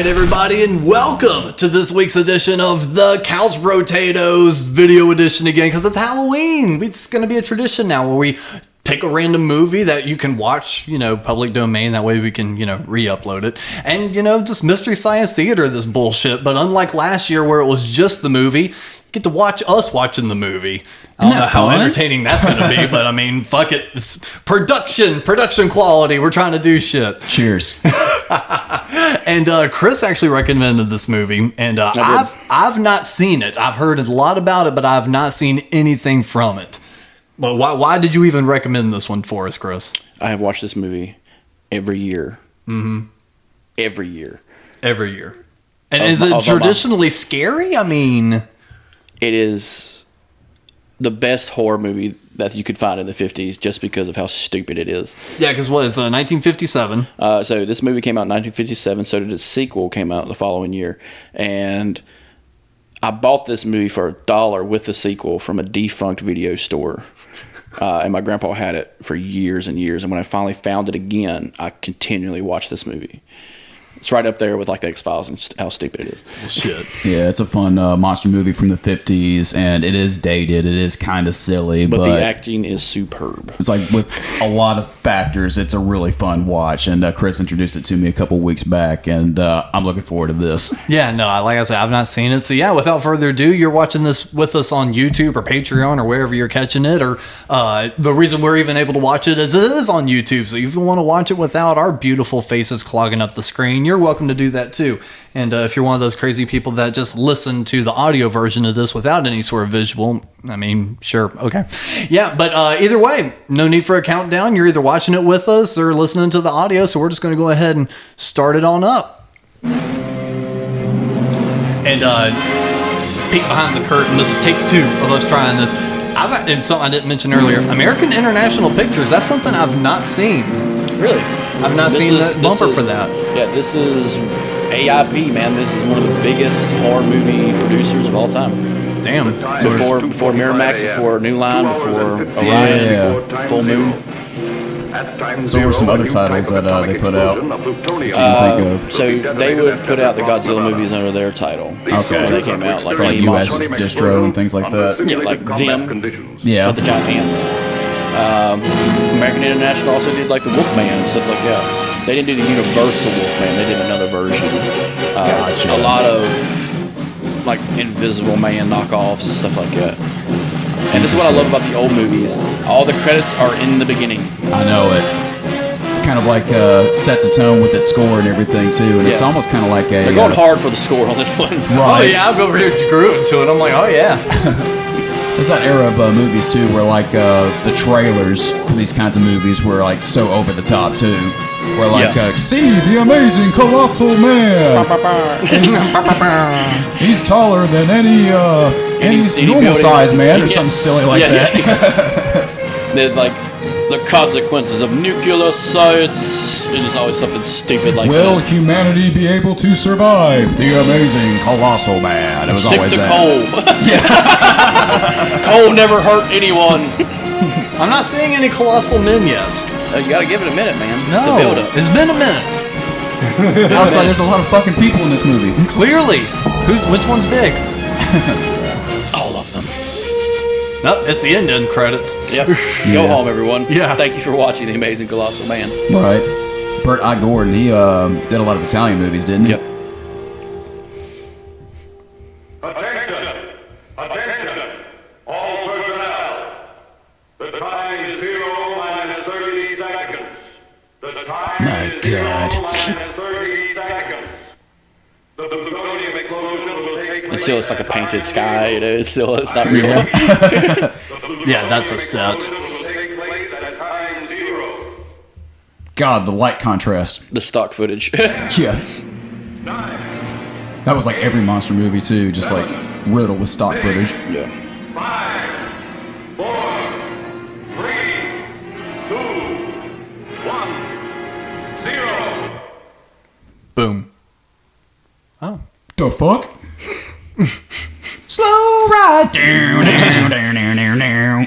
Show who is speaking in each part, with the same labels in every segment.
Speaker 1: everybody, and welcome to this week's edition of the Couch Brotatos video edition again, because it's Halloween. It's going to be a tradition now where we pick a random movie that you can watch, public domain. That way we can, re-upload it. And, just Mystery Science Theater, this bullshit. But unlike last year where it was just the movie, you get to watch us watching the movie. I don't know how entertaining that's going to be, but I mean, fuck it. It's production quality. We're trying to do shit.
Speaker 2: Cheers.
Speaker 1: And Chris actually recommended this movie, and I've not seen it. I've heard a lot about it, but I've not seen anything from it. Well, why did you even recommend this one for us, Chris?
Speaker 3: I have watched this movie every year. Mm-hmm. Every year. And is it traditionally scary? I mean, it is the best horror movie that you could find in the 50s just because of how stupid it is.
Speaker 1: Yeah, because what, it's 1957.
Speaker 3: So this movie came out in 1957, so did its sequel came out the following year. And I bought this movie for $1 with the sequel from a defunct video store. And my grandpa had it for years and years. And when I finally found it again, I continually watched this movie. It's right up there with like the X-Files and how stupid it is.
Speaker 1: Shit.
Speaker 2: Yeah, it's a fun monster movie from the 50s, and it is dated. It is kind of silly, but
Speaker 3: the acting is superb.
Speaker 2: It's like with a lot of factors, it's a really fun watch. And Chris introduced it to me a couple weeks back, and I'm looking forward to this.
Speaker 1: Yeah, no, like I said, I've not seen it. So yeah, without further ado, you're watching this with us on YouTube or Patreon or wherever you're catching it. Or the reason we're even able to watch it is it is on YouTube. So if you want to watch it without our beautiful faces clogging up the screen, you're welcome to do that too. And if you're one of those crazy people that just listen to the audio version of this without any sort of visual, I mean, sure, okay. Yeah, but either way, no need for a countdown. You're either watching it with us or listening to the audio, so we're just going to go ahead and start it on up. And peek behind the curtain, this is take 2 of us trying this. And something I didn't mention earlier, American International Pictures, that's something I've not seen.
Speaker 3: Really?
Speaker 1: I've not seen that bumper for that.
Speaker 3: Yeah, this is AIP, man. This is one of the biggest horror movie producers of all time.
Speaker 1: Damn.
Speaker 3: So before Miramax, before New Line, before Orion, Full Moon.
Speaker 2: So were some other titles that they put out you can think of.
Speaker 3: So they would put out the Godzilla movies under their title.
Speaker 2: Okay.
Speaker 3: When they came out, like
Speaker 2: US Distro and things like that.
Speaker 3: Yeah, like them.
Speaker 2: Yeah.
Speaker 3: With the giant hands. American International also did like the Wolfman and stuff like that. They didn't do the Universal Wolfman. They did another version.
Speaker 2: Gotcha.
Speaker 3: A lot of like Invisible Man knockoffs, stuff like that. And this is what I love about the old movies. All the credits are in the beginning.
Speaker 2: I know it. Kind of like sets a tone with its score and everything too. And it's almost kind of like a...
Speaker 3: They're going hard for the score on this one.
Speaker 2: Right.
Speaker 1: Oh yeah, I'll go over here grooving to it. I'm like, oh yeah.
Speaker 2: There's that era of movies too where like the trailers for these kinds of movies were like so over the top too. Where like, see the amazing Colossal Man. He's taller than any normal size man or something silly like that.
Speaker 3: There's like the consequences of nuclear science. There's always something stupid like
Speaker 2: Will
Speaker 3: that.
Speaker 2: humanity be able to survive the amazing Colossal Man? It was
Speaker 3: Stick
Speaker 2: always
Speaker 3: to
Speaker 2: that.
Speaker 3: coal. Coal never hurt anyone.
Speaker 1: I'm not seeing any Colossal Men yet.
Speaker 3: You gotta give it a minute, man.
Speaker 1: No,
Speaker 3: Just to build up.
Speaker 1: it's been a minute.
Speaker 2: I was like, there's a lot of fucking people in this movie.
Speaker 1: Clearly. Which one's big?
Speaker 3: All of them.
Speaker 1: Nope, it's the end credits.
Speaker 3: Yep. Go home, everyone.
Speaker 1: Yeah.
Speaker 3: Thank you for watching The Amazing Colossal Man.
Speaker 2: Right. Burt I. Gordon, he did a lot of Italian movies, didn't he?
Speaker 3: Yep.
Speaker 4: Attention! All personnel! The time is 0 minus 30 seconds. The time
Speaker 2: My
Speaker 4: is
Speaker 2: God.
Speaker 4: 0 minus 30 seconds. The plutonium explosion will take place.
Speaker 3: It's still it's like a painted sky. It's not real.
Speaker 1: Yeah, that's a set.
Speaker 4: Will take place at time 0.
Speaker 2: God, the light contrast.
Speaker 3: The stock footage.
Speaker 2: Yeah.
Speaker 4: 9,
Speaker 2: That was like every monster movie too, just like riddled with stock footage.
Speaker 3: Yeah.
Speaker 4: 5, 4, 3, 2, 1, 0.
Speaker 1: Boom. Oh.
Speaker 2: The fuck? Slow ride. Down, down, down, down, down, down.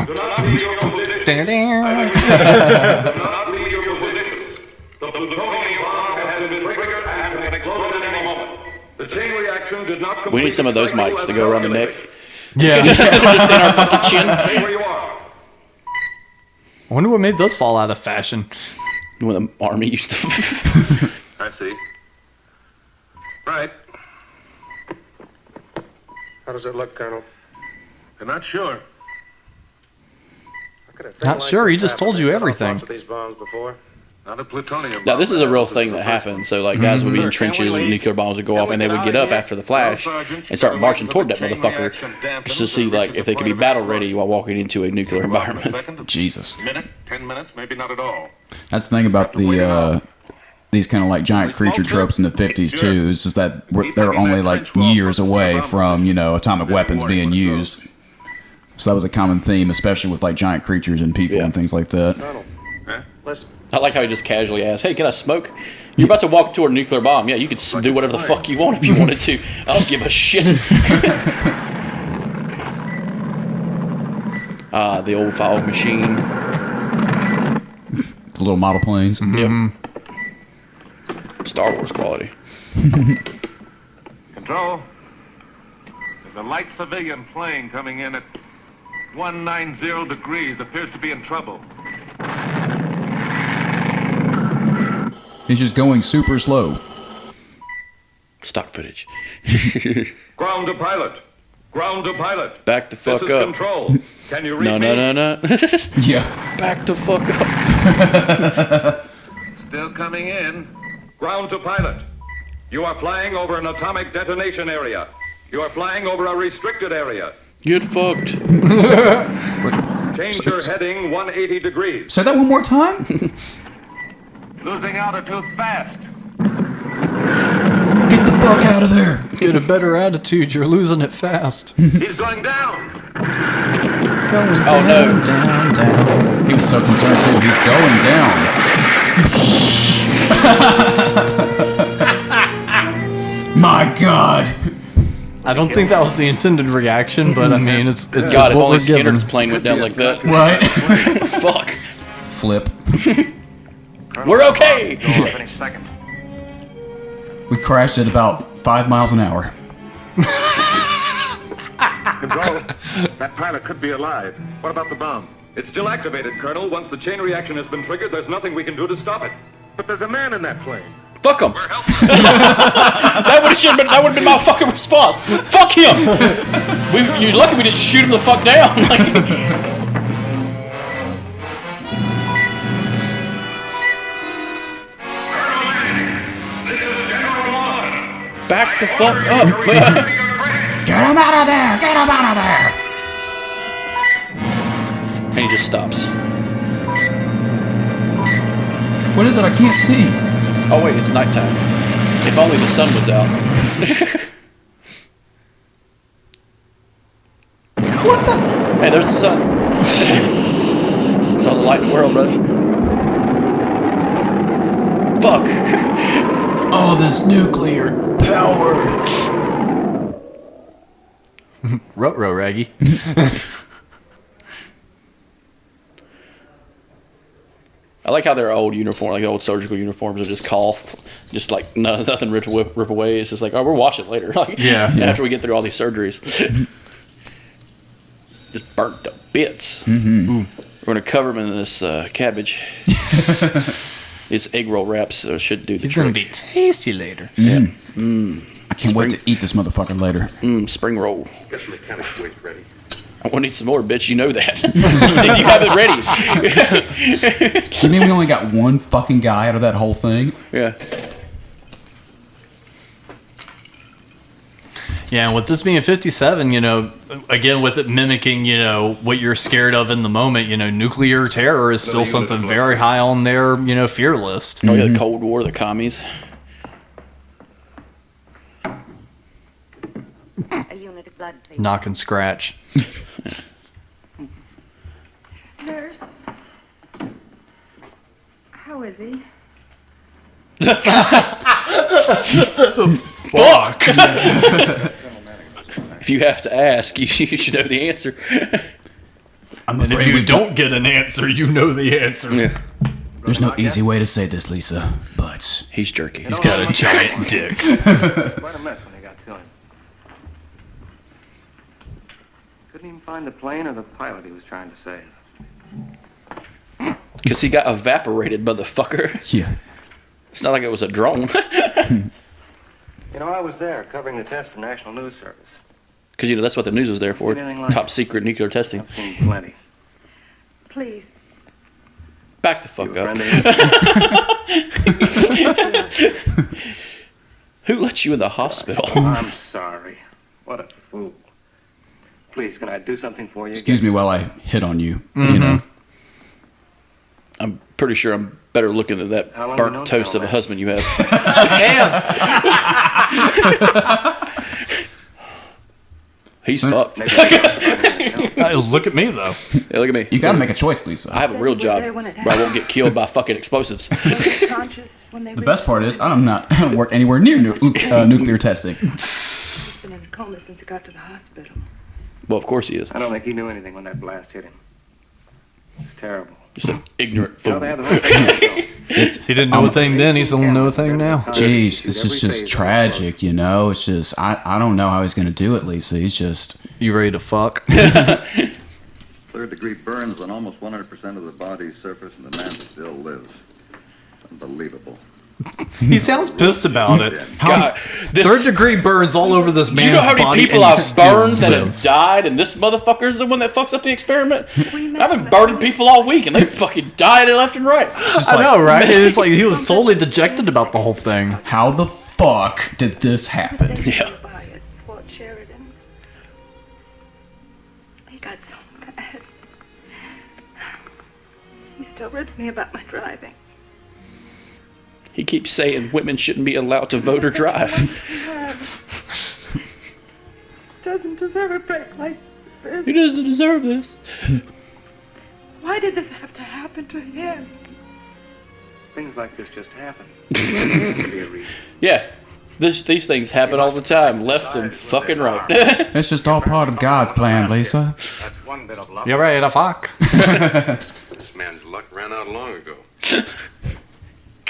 Speaker 4: Do not leave your position.
Speaker 1: Dun, dun.
Speaker 4: Do not leave your position. The plutonium bomb has been triggered The chain reaction did not complete.
Speaker 3: We need some of those
Speaker 4: its cycle
Speaker 3: mics
Speaker 4: as
Speaker 3: to go around the neck.
Speaker 1: Yeah.
Speaker 3: Just in our fucking chin.
Speaker 4: Stay where you are.
Speaker 1: I wonder what made those fall out of fashion.
Speaker 3: When the army used to.
Speaker 4: I see. Right.
Speaker 5: How does it look, Colonel?
Speaker 4: I'm not sure.
Speaker 1: Not sure, he just told you everything.
Speaker 5: Lots of these bombs before.
Speaker 4: Not a plutonium.
Speaker 3: Now, this is a real thing that happened. So, like, guys would be in trenches and nuclear bombs would go off, and they would get up after the flash and start marching toward that motherfucker just to see, like, if they could be battle ready while walking into a nuclear environment.
Speaker 2: Jesus.
Speaker 4: Minute, 10 minutes, maybe not at all.
Speaker 2: That's the thing about the these kind of like giant creature tropes in the 50s too. Is just that they're only like years away from atomic weapons being used. So that was a common theme, especially with like giant creatures and people and things like that.
Speaker 5: Colonel, listen.
Speaker 3: I like how he just casually asked, "Hey, can I smoke?" You're about to walk toward a nuclear bomb. Yeah, you could do whatever the fuck you want if you wanted to. I don't give a shit. The old fog machine.
Speaker 2: The little model planes.
Speaker 3: Yep. Star Wars quality.
Speaker 4: Control. There's a light civilian plane coming in at 190 degrees. Appears to be in trouble.
Speaker 2: He's just going super slow.
Speaker 3: Stock footage.
Speaker 4: Ground to pilot. Ground to pilot.
Speaker 3: Back the fuck
Speaker 4: This is
Speaker 3: up.
Speaker 4: Control. Can you read
Speaker 3: No.
Speaker 2: Yeah.
Speaker 3: Back the fuck up.
Speaker 4: Still coming in. Ground to pilot. You are flying over an atomic detonation area. You are flying over a restricted area.
Speaker 3: Get fucked.
Speaker 4: Change your heading 180 degrees.
Speaker 2: Say that one more time.
Speaker 4: Losing altitude fast.
Speaker 2: Get the fuck out of there.
Speaker 1: Get a better attitude, you're losing it fast.
Speaker 4: He's going down.
Speaker 3: Oh no.
Speaker 2: He was so concerned too. He's going down. My God.
Speaker 1: I don't think that was the intended reaction, but I mean, it's
Speaker 3: God, if
Speaker 1: what
Speaker 3: only
Speaker 1: we're given.
Speaker 3: Skinner's plane went down like that.
Speaker 2: Right.
Speaker 3: Fuck.
Speaker 2: Flip.
Speaker 3: We're okay.
Speaker 5: Go off any second.
Speaker 2: We crashed at about 5 miles an hour.
Speaker 4: Control. That pilot could be alive. What about the bomb? It's still activated, Colonel. Once the chain reaction has been triggered, there's nothing we can do to stop it. But there's a man in that plane.
Speaker 3: Fuck him. That would have been my fucking response. Fuck him. You're lucky we didn't shoot him the fuck down.
Speaker 4: This is General Morrison.
Speaker 3: Back the fuck up.
Speaker 2: Get him out of there! Get him out of there!
Speaker 3: And he just stops.
Speaker 2: What is it? I can't see.
Speaker 3: Oh wait, it's nighttime. If only the sun was out.
Speaker 2: What the?
Speaker 3: Hey, there's the sun. It's all the light in the world, bro. Fuck.
Speaker 2: All this nuclear power.
Speaker 1: Ruh-roh, Raggy.
Speaker 3: I like how their old uniform, like old surgical uniforms, are just just like nothing rip away. It's just like, oh, we'll wash it later. Like,
Speaker 1: Yeah.
Speaker 3: After we get through all these surgeries, just burnt to bits.
Speaker 2: Mm-hmm.
Speaker 3: We're gonna cover them in this cabbage. It's egg roll wraps, so it should do the
Speaker 1: He's
Speaker 3: trick.
Speaker 1: gonna be tasty later.
Speaker 3: Yeah.
Speaker 2: I can't wait to eat this motherfucker later.
Speaker 3: Spring roll.
Speaker 4: Get the mechanics weight ready.
Speaker 3: I want to need some more, bitch. You know that. You have it ready.
Speaker 2: You mean we only got one fucking guy out of that whole thing?
Speaker 3: Yeah.
Speaker 1: Yeah, and with this being 57, again, with it mimicking, what you're scared of in the moment, nuclear terror is still something very high on their, fear list.
Speaker 3: Oh yeah, the Cold War, the commies.
Speaker 6: A unit of blood, please.
Speaker 1: Knock and scratch.
Speaker 6: Nurse. How is he?
Speaker 1: Fuck!
Speaker 3: If you have to ask, you should know the answer.
Speaker 2: I'm
Speaker 1: And if you don't get an answer, you know the answer.
Speaker 3: Yeah.
Speaker 2: There's no easy way to say this, Lisa, but
Speaker 3: He's jerky.
Speaker 1: He's got a giant dick.
Speaker 5: Quite a mess when you Couldn't even find the plane or the pilot he was trying to save.
Speaker 3: Because he got evaporated, motherfucker.
Speaker 2: Yeah.
Speaker 3: It's not like it was a drone.
Speaker 5: You know, I was there covering the test for National News Service.
Speaker 3: Because, you know, that's what the news is there for.
Speaker 5: Seen anything like
Speaker 3: Top
Speaker 5: it?
Speaker 3: secret nuclear testing.
Speaker 5: I've seen plenty.
Speaker 6: Please.
Speaker 3: Back the
Speaker 5: You
Speaker 3: fuck
Speaker 5: a
Speaker 3: up.
Speaker 5: friend of his?
Speaker 3: Who let you in the hospital?
Speaker 5: I'm sorry. What a fool. Please, can I do something for you?
Speaker 2: Excuse me while I hit on you. You know.
Speaker 3: I'm pretty sure I'm better looking than that
Speaker 5: How long you known
Speaker 3: burnt toast of a
Speaker 5: Carol, man?
Speaker 3: husband you have. He's fucked.
Speaker 5: Maybe I can
Speaker 1: Look at me though.
Speaker 3: Hey, look at me.
Speaker 2: You got to make a choice, Lisa.
Speaker 3: I have a real job where I won't get killed by fucking explosives.
Speaker 6: Conscious when they
Speaker 2: The best part is I'm not work anywhere near nuclear testing.
Speaker 6: He's been in a coma since he got to the hospital.
Speaker 3: Well, of course he is.
Speaker 5: I don't think he knew anything when that blast hit him. It's terrible.
Speaker 3: Just an ignorant
Speaker 5: You know,
Speaker 3: fool.
Speaker 5: they have the whole thing.
Speaker 1: He didn't know a thing then. He's gonna know a thing now.
Speaker 2: Jeez, it's just tragic, you know. It's just I don't know how he's gonna do it, Lisa. He's just
Speaker 1: You ready to fuck?
Speaker 7: Third-degree burns on almost 100% of the body's surface, and the man still lives. Unbelievable.
Speaker 1: He sounds pissed about it.
Speaker 3: God, this,
Speaker 1: Third degree burns all over this man's
Speaker 3: do you know how many
Speaker 1: body,
Speaker 3: people
Speaker 1: and he
Speaker 3: I've
Speaker 1: still
Speaker 3: burned that have
Speaker 1: lives.
Speaker 3: died, and this motherfucker's the one that fucks up the experiment? I've been burning people all week, and they fucking died left and right.
Speaker 1: I know, right? It's like he was totally dejected about the whole thing.
Speaker 2: how the fuck did this happen?
Speaker 3: Yeah.
Speaker 6: By at Fort Sheridan. He got so mad. He still rips me about my driving.
Speaker 3: He keeps saying women shouldn't be allowed to vote or drive.
Speaker 6: Doesn't deserve a break like this.
Speaker 3: He doesn't deserve this.
Speaker 6: Why did this have to happen to him?
Speaker 5: Things like this just happen. There could be a reason.
Speaker 3: Yeah, these things happen all the time, left and fucking right.
Speaker 2: It's just all part of God's plan, Lisa.
Speaker 5: That's one bit of luck.
Speaker 1: You ready to fuck?
Speaker 4: This man's luck ran out long ago.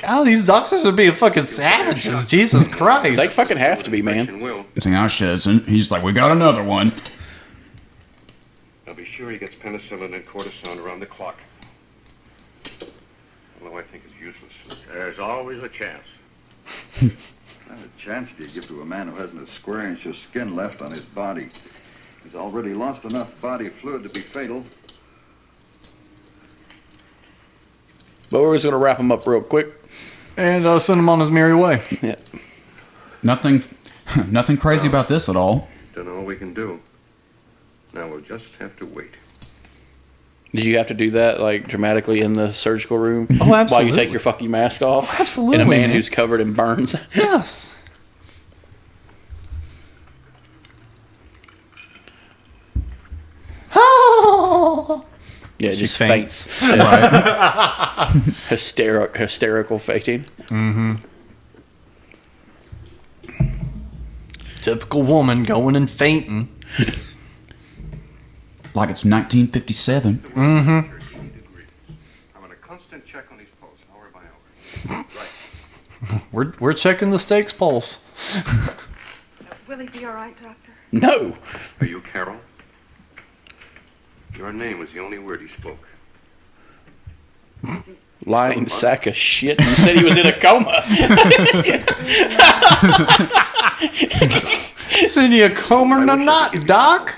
Speaker 1: God, these doctors are being fucking savages. Jesus
Speaker 3: They
Speaker 1: Christ.
Speaker 3: fucking have to be, man.
Speaker 4: And will.
Speaker 2: Saying our shit isn't. He's like, we got another one.
Speaker 4: I'll be sure he gets penicillin and cortisone around the clock. Although I think it's useless.
Speaker 5: There's always a chance.
Speaker 7: What kind of chance do you give to a man who hasn't a square inch of skin left on his body? He's already lost enough body fluid to be fatal.
Speaker 3: But we're just gonna wrap him up real quick.
Speaker 1: And send him on his merry way.
Speaker 3: Yeah.
Speaker 2: Nothing crazy about this at all.
Speaker 4: Don't know what we can do. Now we'll just have to wait.
Speaker 3: Did you have to do that like dramatically in the surgical room?
Speaker 1: Oh,
Speaker 3: While
Speaker 1: absolutely.
Speaker 3: you take your fucking mask off?
Speaker 1: Absolutely,
Speaker 3: And a man
Speaker 1: man.
Speaker 3: who's covered in burns.
Speaker 1: Yes.
Speaker 3: Yeah,
Speaker 1: She
Speaker 3: just
Speaker 1: faints.
Speaker 3: faints. Hysterical fainting.
Speaker 1: Typical woman going and fainting.
Speaker 2: Like it's 1957.
Speaker 4: I'm on a constant check on his pulse, hour by hour. Right.
Speaker 1: We're checking the stakes pulse.
Speaker 6: Will he be all right, Doctor?
Speaker 3: No.
Speaker 4: Are you Carol? Your name was the only word he spoke.
Speaker 3: Lying sack of shit. He said he was in a coma.
Speaker 1: Is he a coma or not, Doc?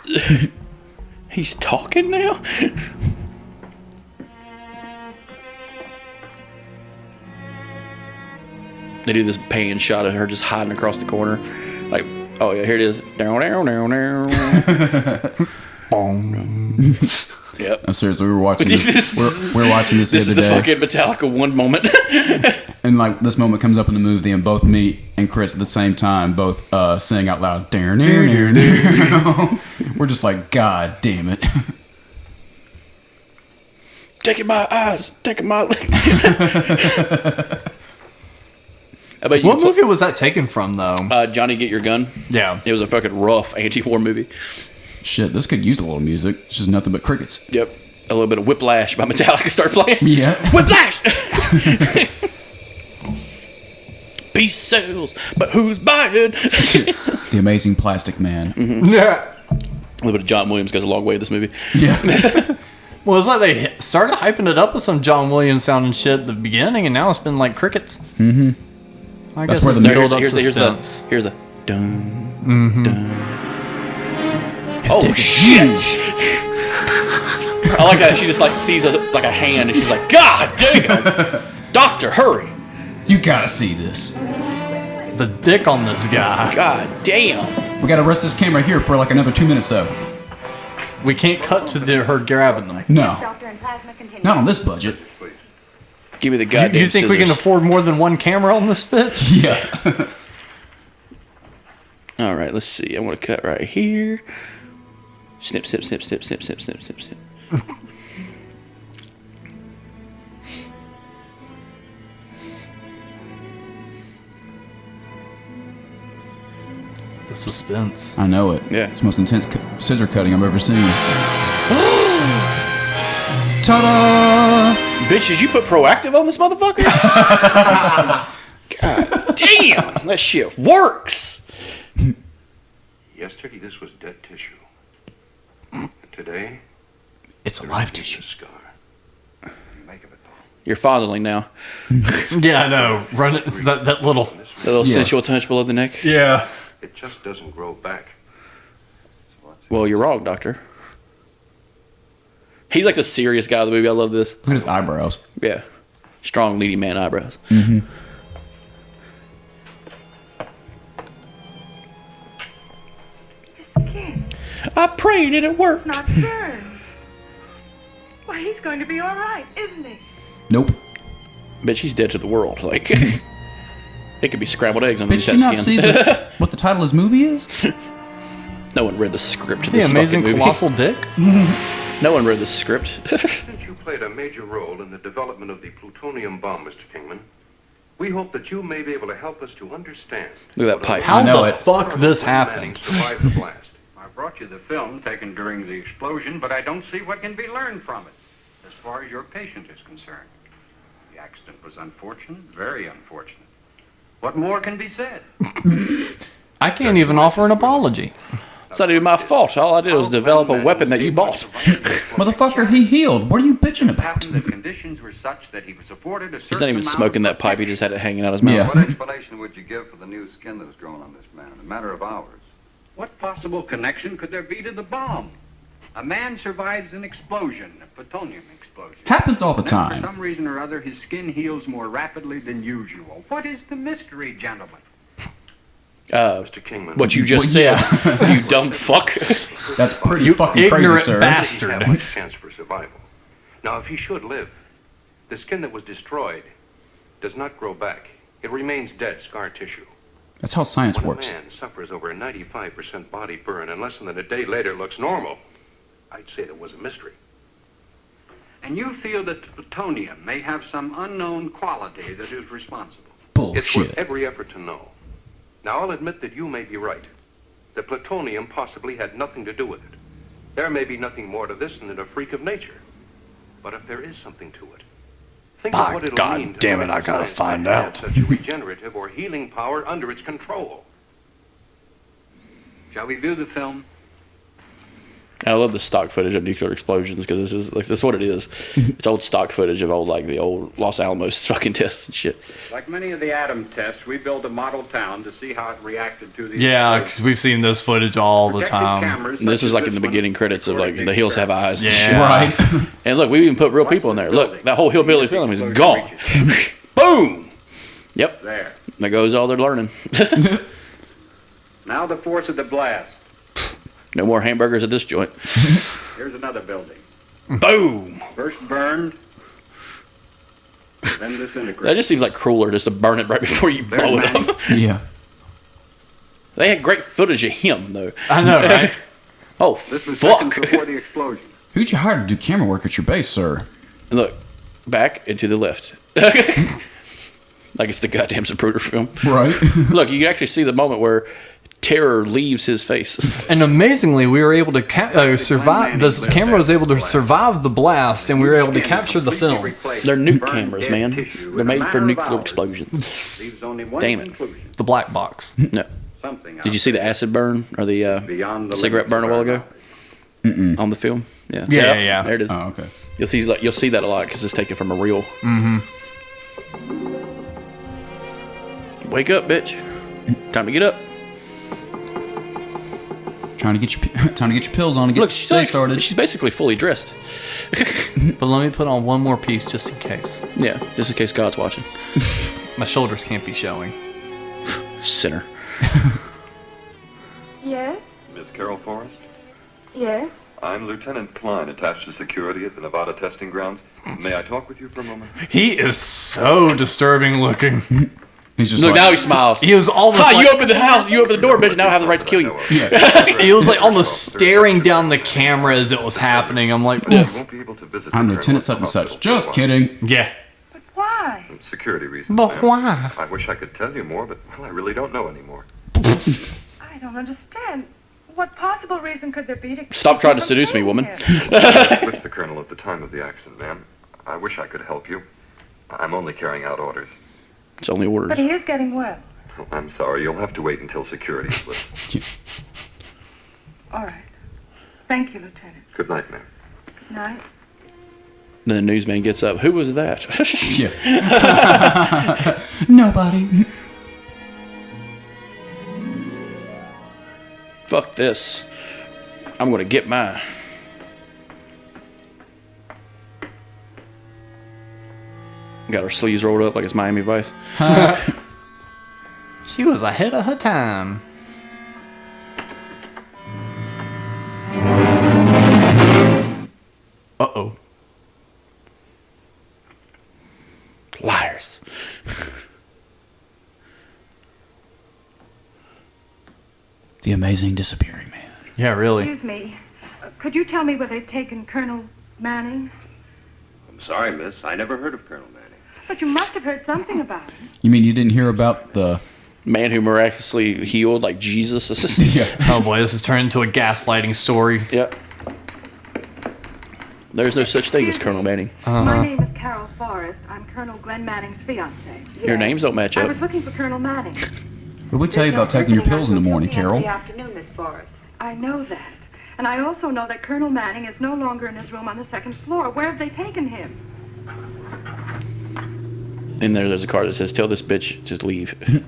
Speaker 3: He's talking now? They do this pan shot of her just hiding across the corner. Like, oh yeah, here it is. Down, down, down, down. Yep.
Speaker 2: No, seriously, we were watching this. We're watching this the
Speaker 3: This is
Speaker 2: other
Speaker 3: the
Speaker 2: day,
Speaker 3: fucking Metallica one moment.
Speaker 2: and like this moment comes up in the movie, and both me and Chris at the same time both sing out loud. We're just like, God damn it.
Speaker 3: Taking my eyes, taking my legs. I bet you
Speaker 1: What movie was that taken from, though?
Speaker 3: Johnny Get Your Gun.
Speaker 1: Yeah.
Speaker 3: It was a fucking rough anti-war movie.
Speaker 2: Shit, this could use a little music. It's just nothing but crickets.
Speaker 3: Yep. A little bit of Whiplash by Metallica start playing.
Speaker 2: Yeah.
Speaker 3: Whiplash! Peace sells, but who's buying?
Speaker 2: The Amazing Plastic Man.
Speaker 1: Yeah.
Speaker 3: little bit of John Williams goes a long way in this movie.
Speaker 2: Yeah.
Speaker 1: Well, it's like they started hyping it up with some John Williams sounding shit at the beginning, and now it's been like crickets. Mm-hmm. I
Speaker 2: That's
Speaker 1: guess
Speaker 2: where
Speaker 1: it's
Speaker 2: the
Speaker 1: to build up
Speaker 3: here's
Speaker 1: suspense.
Speaker 3: the dun, dun.
Speaker 2: His
Speaker 3: Oh
Speaker 2: dick is
Speaker 3: shit!
Speaker 2: huge.
Speaker 3: I like that. She just like sees a hand, and she's like, "God damn, doctor, hurry!
Speaker 2: You gotta see this.
Speaker 1: The dick on this guy.
Speaker 3: God damn!"
Speaker 2: We gotta rest this camera here for like another 2 minutes though.
Speaker 1: We can't cut to her grabbing them.
Speaker 2: No. Not on this budget.
Speaker 3: Give me the goddamn.
Speaker 1: You think we can afford more than one camera on this bitch?
Speaker 2: Yeah.
Speaker 3: All right, let's see. I want to cut right here. Snip, snip, snip, snip, snip, snip, snip, snip, snip.
Speaker 1: The suspense.
Speaker 2: I know it.
Speaker 3: Yeah.
Speaker 2: It's the most intense scissor cutting I've ever seen. Ta-da!
Speaker 3: Bitch, did you put proactive on this motherfucker? God damn, that shit works.
Speaker 4: Yesterday, this was dead tissue. And today,
Speaker 2: It's a
Speaker 4: there
Speaker 2: live
Speaker 4: is a
Speaker 2: tissue.
Speaker 4: scar. What do you make of it, Paul?
Speaker 3: You're fondling now.
Speaker 1: Yeah, I know. Run it. That little.
Speaker 3: The little
Speaker 2: Yeah.
Speaker 3: sensual touch below the neck.
Speaker 1: Yeah.
Speaker 4: It just doesn't grow back. So what's
Speaker 3: Well, you're wrong, doctor. He's like the serious guy of the movie. I love this.
Speaker 2: Look at his eyebrows.
Speaker 3: Yeah. Strong, leading man eyebrows.
Speaker 6: His skin.
Speaker 3: I prayed and it
Speaker 6: It's
Speaker 3: worked.
Speaker 6: not burned. Why, he's going to be all right, isn't he?
Speaker 2: Nope.
Speaker 3: Bitch, he's dead to the world. Like, it could be scrambled eggs underneath
Speaker 2: Did you
Speaker 3: that
Speaker 2: not see
Speaker 3: skin.
Speaker 2: what the title of his movie is?
Speaker 3: No one read the script of
Speaker 1: The
Speaker 3: this
Speaker 1: amazing
Speaker 3: fucking movie.
Speaker 1: colossal dick.
Speaker 3: No one read the script.
Speaker 4: Since you played a major role in the development of the plutonium bomb, Mr. Kingman, we hope that you may be able to help us to understand.
Speaker 3: Look at that pipe.
Speaker 1: How
Speaker 2: know
Speaker 1: the
Speaker 2: it.
Speaker 1: fuck this happened?
Speaker 4: Survived the blast.
Speaker 8: I brought you the film taken during the explosion, but I don't see what can be learned from it, as far as your patient is concerned. The accident was unfortunate, very unfortunate. What more can be said?
Speaker 1: I can't even offer an apology.
Speaker 3: It's not even my fault. All I did was develop a weapon that you bought.
Speaker 2: Motherfucker, he healed. What are you bitching about?
Speaker 8: Happened that conditions were such that he was afforded a certain
Speaker 3: He's not even
Speaker 8: amount
Speaker 3: smoking
Speaker 8: of
Speaker 3: that pipe. He just had it hanging out his mouth.
Speaker 2: Yeah.
Speaker 7: What explanation would you give for the new skin that was growing on this man in a matter of hours?
Speaker 8: What possible connection could there be to the bomb? A man survives an explosion, a plutonium explosion.
Speaker 2: Happens all the
Speaker 8: Then, for
Speaker 2: time.
Speaker 8: some reason or other, his skin heals more rapidly than usual. What is the mystery, gentlemen?
Speaker 4: Mr. Kingman.
Speaker 3: What you just
Speaker 2: Well,
Speaker 3: said, you dumb fuck.
Speaker 2: That's pretty
Speaker 1: You
Speaker 2: fucking crazy,
Speaker 1: ignorant
Speaker 2: sir.
Speaker 1: bastard.
Speaker 4: Have much chance for survival. Now, if he should live, the skin that was destroyed does not grow back. It remains dead scar tissue.
Speaker 2: That's how science
Speaker 4: When
Speaker 2: works.
Speaker 4: a man suffers over a 95% body burn and less than a day later looks normal, I'd say there was a mystery.
Speaker 8: And you feel that the plutonium may have some unknown quality that is responsible.
Speaker 4: It's worth
Speaker 2: Bullshit.
Speaker 4: every effort to know. Now, I'll admit that you may be right. The plutonium possibly had nothing to do with it. There may be nothing more to this than a freak of nature. But if there is something to it, think
Speaker 1: By
Speaker 4: of what it'll
Speaker 1: God
Speaker 4: mean to
Speaker 1: damn
Speaker 4: know
Speaker 1: it,
Speaker 4: that
Speaker 1: I gotta
Speaker 4: science
Speaker 1: find
Speaker 4: might have
Speaker 1: out.
Speaker 4: such a regenerative or healing power under its control.
Speaker 8: Shall we view the film?
Speaker 3: I love the stock footage of nuclear explosions because this is what it is. It's old stock footage of the old Los Alamos fucking tests and shit.
Speaker 8: Like many of the atom tests, we built a model town to see how it reacted to the
Speaker 1: Yeah,
Speaker 8: explosion.
Speaker 1: because we've seen this footage all the
Speaker 8: Protective
Speaker 1: time.
Speaker 8: cameras
Speaker 3: And this
Speaker 8: such
Speaker 3: is
Speaker 8: as
Speaker 3: like in the
Speaker 8: one
Speaker 3: beginning credits of like
Speaker 8: recorded
Speaker 3: The Hills Have Eyes and shit.
Speaker 1: Yeah.
Speaker 2: Right.
Speaker 3: And look, we even put real
Speaker 8: Watch
Speaker 3: people in
Speaker 8: this
Speaker 3: there. Look,
Speaker 8: building.
Speaker 3: that whole hillbilly film is gone. Boom. Yep.
Speaker 8: There.
Speaker 3: There goes all their learning.
Speaker 8: Now the force of the blast.
Speaker 3: No more hamburgers at this joint.
Speaker 8: Here's another building.
Speaker 3: Boom.
Speaker 8: First burned, then
Speaker 3: That
Speaker 8: disintegrated.
Speaker 3: just seems like crueler just to burn it right before you blow it up.
Speaker 2: Yeah.
Speaker 3: They had great footage of him though.
Speaker 1: I know, right?
Speaker 3: Oh
Speaker 8: This was
Speaker 3: fuck.
Speaker 8: seconds before the explosion.
Speaker 2: Who'd you hire to do camera work at your base, sir?
Speaker 3: Look, back and to the left. Like it's the goddamn Zapruder film.
Speaker 2: Right.
Speaker 3: Look, you can actually see the moment where terror leaves his face.
Speaker 1: And amazingly, we were able to survive. This camera was able to survive the blast, and we were able to capture the film.
Speaker 3: They're nuke cameras, man. They're made for nuclear explosions.
Speaker 8: Leaves only one
Speaker 3: Damn it.
Speaker 8: conclusion.
Speaker 1: The black box.
Speaker 3: No.
Speaker 8: Something
Speaker 3: Did you see the acid burn or the
Speaker 8: beyond the
Speaker 3: cigarette
Speaker 8: limits
Speaker 3: burn a
Speaker 8: of
Speaker 3: while
Speaker 8: our
Speaker 3: ago?
Speaker 8: knowledge.
Speaker 3: on the film. Yeah.
Speaker 1: Yeah.
Speaker 3: There it is.
Speaker 2: Oh, okay.
Speaker 3: You'll see that a lot because it's taken from a reel. Wake up, bitch! Time to get up.
Speaker 2: Time to get your pills on and get
Speaker 3: Look,
Speaker 2: the day started.
Speaker 3: She's basically fully dressed.
Speaker 1: But let me put on one more piece just in case.
Speaker 3: Yeah, just in case God's watching.
Speaker 1: My shoulders can't be showing.
Speaker 3: Sinner.
Speaker 6: Yes?
Speaker 7: Miss Carol Forrest?
Speaker 6: Yes?
Speaker 7: I'm Lieutenant Klein, attached to security at the Nevada testing grounds. May I talk with you for a moment?
Speaker 1: He is so disturbing looking.
Speaker 2: He's just
Speaker 3: Look,
Speaker 2: like,
Speaker 3: now he smiles.
Speaker 1: He was almost
Speaker 3: Ha!
Speaker 1: like,
Speaker 3: You opened the house. You opened the door, bitch. Now I have the right to kill you.
Speaker 1: he was like almost staring down the camera as it was happening. I'm like,
Speaker 7: You won't be able to visit
Speaker 2: I'm
Speaker 7: the
Speaker 2: Lieutenant such
Speaker 7: colonel
Speaker 2: and
Speaker 7: at the
Speaker 2: such.
Speaker 7: hospital
Speaker 2: Just
Speaker 7: for a while.
Speaker 2: kidding.
Speaker 1: yeah.
Speaker 6: But why?
Speaker 7: Security reasons.
Speaker 1: But
Speaker 7: ma'am.
Speaker 1: why?
Speaker 7: I wish I could tell you more, but well, I really don't know anymore.
Speaker 6: I don't understand. What possible reason could there be to
Speaker 3: Stop trying to seduce me, woman.
Speaker 7: I was with the colonel at the time of the accident, ma'am. I wish I could help you. I'm only carrying out orders.
Speaker 3: It's only orders.
Speaker 6: But he is getting well.
Speaker 7: Oh, I'm sorry, you'll have to wait until security slips.
Speaker 6: All right. Thank you, Lieutenant.
Speaker 7: Good night, ma'am.
Speaker 6: Good night.
Speaker 3: Then the newsman gets up. Who was that?
Speaker 2: Yeah. Nobody.
Speaker 3: Fuck this. I'm gonna get mine. Got her sleeves rolled up like it's Miami Vice.
Speaker 1: She was ahead of her time. Uh-oh.
Speaker 3: Liars.
Speaker 2: The amazing disappearing man.
Speaker 1: Yeah, really.
Speaker 6: Excuse me. Could you tell me where they've taken Colonel Manning?
Speaker 4: I'm sorry, miss. I never heard of Colonel Manning.
Speaker 6: But you must have heard something about him.
Speaker 2: You mean you didn't hear about the...
Speaker 3: Man who miraculously healed like Jesus.
Speaker 2: Yeah.
Speaker 1: Oh boy, this has turned into a gaslighting story.
Speaker 3: Yep. There's no such thing as Colonel Manning.
Speaker 6: My name is Carol Forrest. I'm Colonel Glenn Manning's fiance.
Speaker 3: Your names don't match
Speaker 6: I
Speaker 3: up.
Speaker 6: was looking for Colonel Manning.
Speaker 2: What did we tell you about taking your pills in the morning, Carol?
Speaker 6: Afternoon, Miss Forrest. I know that. And I also know that Colonel Manning is no longer in his room on the second floor. Where have they taken him?
Speaker 3: In there's a card that says, "Tell this bitch to leave."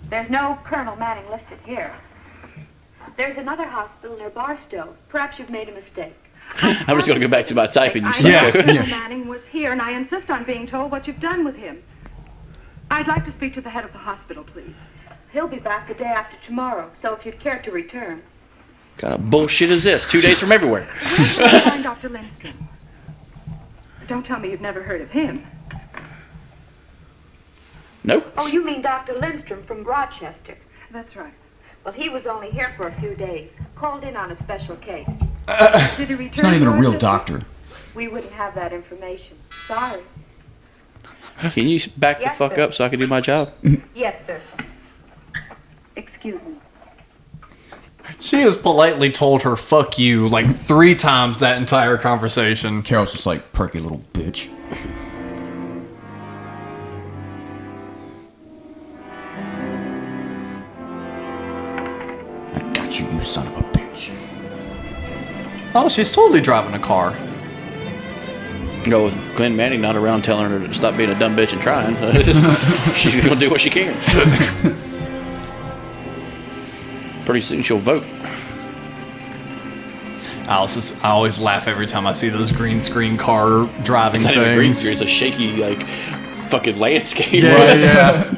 Speaker 9: There's no Colonel Manning listed here. There's another hospital near Barstow. Perhaps you've made a mistake.
Speaker 3: I'm just gonna go back to my typing. You
Speaker 6: I
Speaker 3: psycho.
Speaker 6: know Colonel Manning was here, and I insist on being told what you've done with him. I'd like to speak to the head of the hospital, please.
Speaker 9: He'll be back the day after tomorrow, so if you'd care to return.
Speaker 3: Kind of bullshit is this? 2 days from everywhere.
Speaker 6: Where can I find Dr. Lindstrom? Don't tell me you've never heard of him.
Speaker 3: Nope.
Speaker 9: Oh, you mean Dr. Lindstrom from Rochester.
Speaker 6: That's right.
Speaker 9: Well, he was only here for a few days. Called in on a special case.
Speaker 6: Did he return?
Speaker 2: He's not even a
Speaker 6: for
Speaker 2: real
Speaker 6: it?
Speaker 2: doctor.
Speaker 9: We wouldn't have that information. Sorry.
Speaker 3: Can you back the
Speaker 9: Yes,
Speaker 3: fuck
Speaker 9: sir.
Speaker 3: up so I can do my job?
Speaker 9: Yes, sir.
Speaker 6: Excuse me.
Speaker 1: She has politely told her "fuck you" like 3 times that entire conversation.
Speaker 2: Carol's just like, perky little bitch. I got you, you son of a bitch.
Speaker 1: Oh, she's totally driving a car.
Speaker 3: Go with Glenn Manning not around telling her to stop being a dumb bitch and trying. She's gonna do what she can. Pretty soon she'll vote.
Speaker 1: I always laugh every time I see those green screen car driving
Speaker 3: It's not even green
Speaker 1: things.
Speaker 3: screen, it's a shaky, like, fucking landscape.
Speaker 1: Yeah.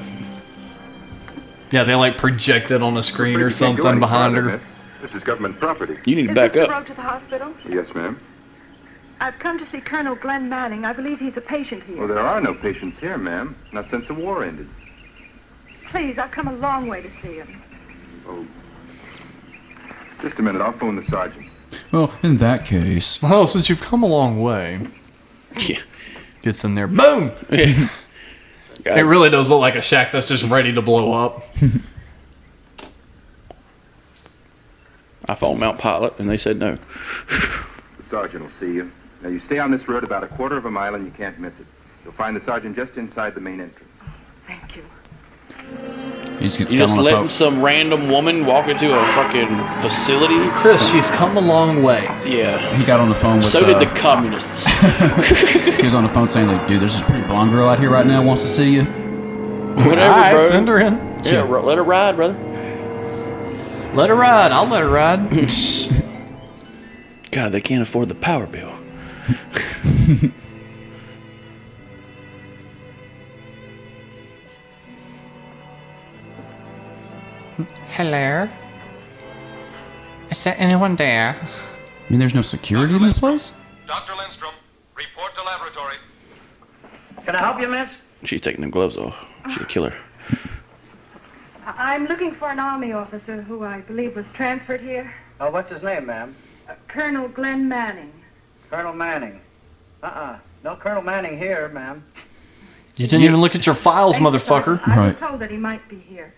Speaker 1: Yeah, they like project it on a screen or something behind her.
Speaker 7: This is government property.
Speaker 3: You need to
Speaker 6: Is
Speaker 3: back
Speaker 6: this the
Speaker 3: up.
Speaker 6: road to the hospital?
Speaker 7: Yes, ma'am.
Speaker 6: I've come to see Colonel Glenn Manning. I believe he's a patient here.
Speaker 10: Well, there are no patients here, ma'am. Not since the war ended.
Speaker 6: Please, I've come a long way to see him.
Speaker 10: Oh. Just a minute. I'll phone the sergeant.
Speaker 2: Well, in that case...
Speaker 1: Well, since you've come a long way.
Speaker 3: Yeah.
Speaker 1: Gets in there. Boom! It really does look like a shack that's just ready to blow up.
Speaker 3: I phoned Mount Pilot and they said no.
Speaker 10: The sergeant will see you. Now, you stay on this road about a quarter of a mile and you can't miss it. You'll find the sergeant just inside the main entrance.
Speaker 6: Thank you.
Speaker 2: He's
Speaker 3: You just
Speaker 2: on the
Speaker 3: letting
Speaker 2: phone.
Speaker 3: some random woman walk into a fucking facility?
Speaker 1: Chris, she's come a long way.
Speaker 3: Yeah.
Speaker 2: He got on the phone with.
Speaker 3: So did the communists.
Speaker 2: He was on the phone saying, like, dude, there's this pretty blonde girl out here right now wants to see you.
Speaker 3: Whatever,
Speaker 1: All right,
Speaker 3: bro.
Speaker 1: send her in.
Speaker 3: Yeah, let her ride, brother.
Speaker 1: Let her ride. I'll let her ride.
Speaker 3: God, they can't afford the power bill.
Speaker 1: Hello? Is there anyone there?
Speaker 2: I mean, there's no security in this place?
Speaker 11: Dr. Lindstrom, report to laboratory.
Speaker 5: Can I help you, miss?
Speaker 3: She's taking them gloves off. She's a killer.
Speaker 6: I'm looking for an Army officer who I believe was transferred here.
Speaker 5: Oh, what's his name, ma'am?
Speaker 6: Colonel Glenn Manning.
Speaker 5: Colonel Manning. No Colonel Manning here, ma'am.
Speaker 1: You didn't even look at your files,
Speaker 6: Thank you,
Speaker 1: motherfucker.
Speaker 6: Sergeant. I was
Speaker 2: Right.
Speaker 6: told that he might be here.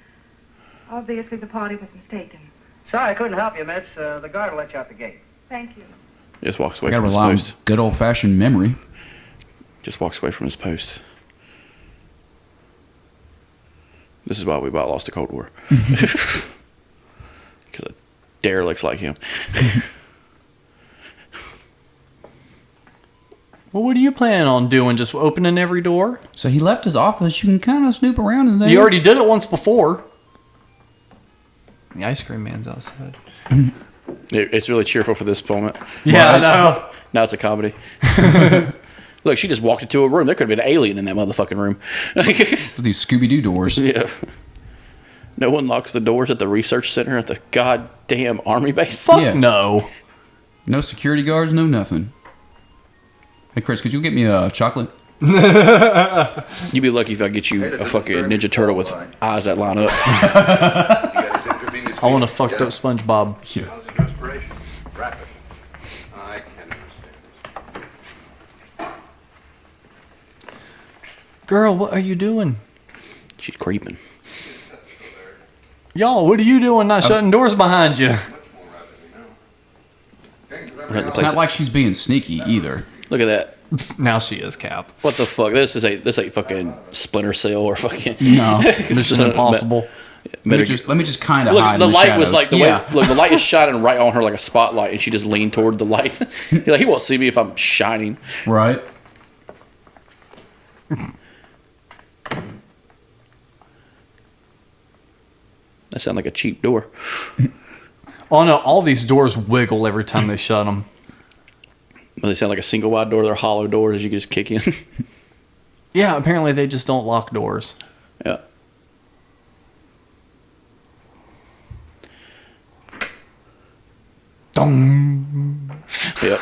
Speaker 6: Obviously, the party was mistaken.
Speaker 5: Sorry, I couldn't help you, miss. The guard will let you out the gate.
Speaker 6: Thank you.
Speaker 3: Just walks away
Speaker 2: I gotta
Speaker 3: from his
Speaker 2: rely on
Speaker 3: post.
Speaker 2: good old-fashioned memory.
Speaker 3: Just walks away from his post. This is why we about lost the Cold War. Because of derelicts like him.
Speaker 1: Well, what are you planning on doing? Just opening every door?
Speaker 2: So he left his office. You can kind of snoop around in there.
Speaker 1: You already did it once before. The ice cream man's outside.
Speaker 3: It's really cheerful for this moment.
Speaker 1: Yeah, I know.
Speaker 3: Now it's a comedy. Look, she just walked into a room. There could have been an alien in that motherfucking room.
Speaker 2: These Scooby-Doo doors.
Speaker 3: Yeah. No one locks the doors at the research center at the goddamn army base.
Speaker 1: Fuck
Speaker 2: Yeah.
Speaker 1: no.
Speaker 2: No security guards, no nothing. Hey, Chris, could you get me a chocolate?
Speaker 3: You'd be lucky if I get you a fucking Ninja Turtle with eyes that line up.
Speaker 1: I want a fucked up SpongeBob.
Speaker 2: Yeah.
Speaker 4: How's his respiration? Rapid. I can understand this.
Speaker 1: Girl, what are you doing?
Speaker 3: She's creeping.
Speaker 1: Y'all, what are you doing not shutting doors behind you?
Speaker 2: It's not like she's being sneaky either.
Speaker 3: Look at that.
Speaker 1: Now she is, Cap.
Speaker 3: What the fuck? This ain't fucking Splinter Cell or fucking
Speaker 2: No.
Speaker 1: Mission Impossible.
Speaker 2: Let me just kind of hide
Speaker 3: Look, the
Speaker 2: in the
Speaker 3: light
Speaker 2: shadows.
Speaker 3: was like the way. Look, the light is shining right on her like a spotlight, and she just leaned toward the light. Like, he won't see me if I'm shining.
Speaker 2: Right.
Speaker 3: That sounds like a cheap door.
Speaker 1: Oh no, all these doors wiggle every time they shut them.
Speaker 3: Well, they sound like a single wide door. They're hollow doors as you can just kick in.
Speaker 1: Yeah, apparently they just don't lock doors.
Speaker 3: Yeah.
Speaker 1: Dong.
Speaker 3: Yep.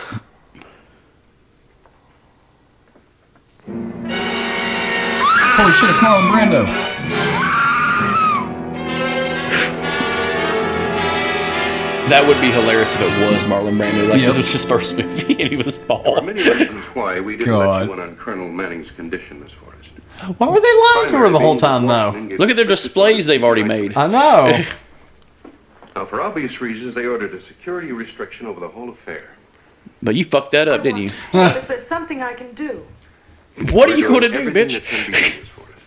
Speaker 2: Holy shit, it's Marlon Brando.
Speaker 3: That would be hilarious if it was Marlon Brando. Like,
Speaker 2: Yep.
Speaker 3: this was his first movie and he was
Speaker 4: There are
Speaker 3: bald.
Speaker 4: many reasons why we didn't
Speaker 2: God.
Speaker 4: let you in on Colonel Manning's condition, Miss Forrest.
Speaker 1: Why were they lying to her the whole time, though?
Speaker 3: Look at their displays they've already made.
Speaker 1: I know.
Speaker 4: Now, for obvious reasons, they ordered a security restriction over the whole affair.
Speaker 3: But you fucked that up, didn't you?
Speaker 6: If there's something I can do.
Speaker 3: What are you
Speaker 4: We're
Speaker 3: going to
Speaker 4: doing
Speaker 3: do,
Speaker 4: everything that
Speaker 3: bitch?
Speaker 4: can be done, Miss Forrest.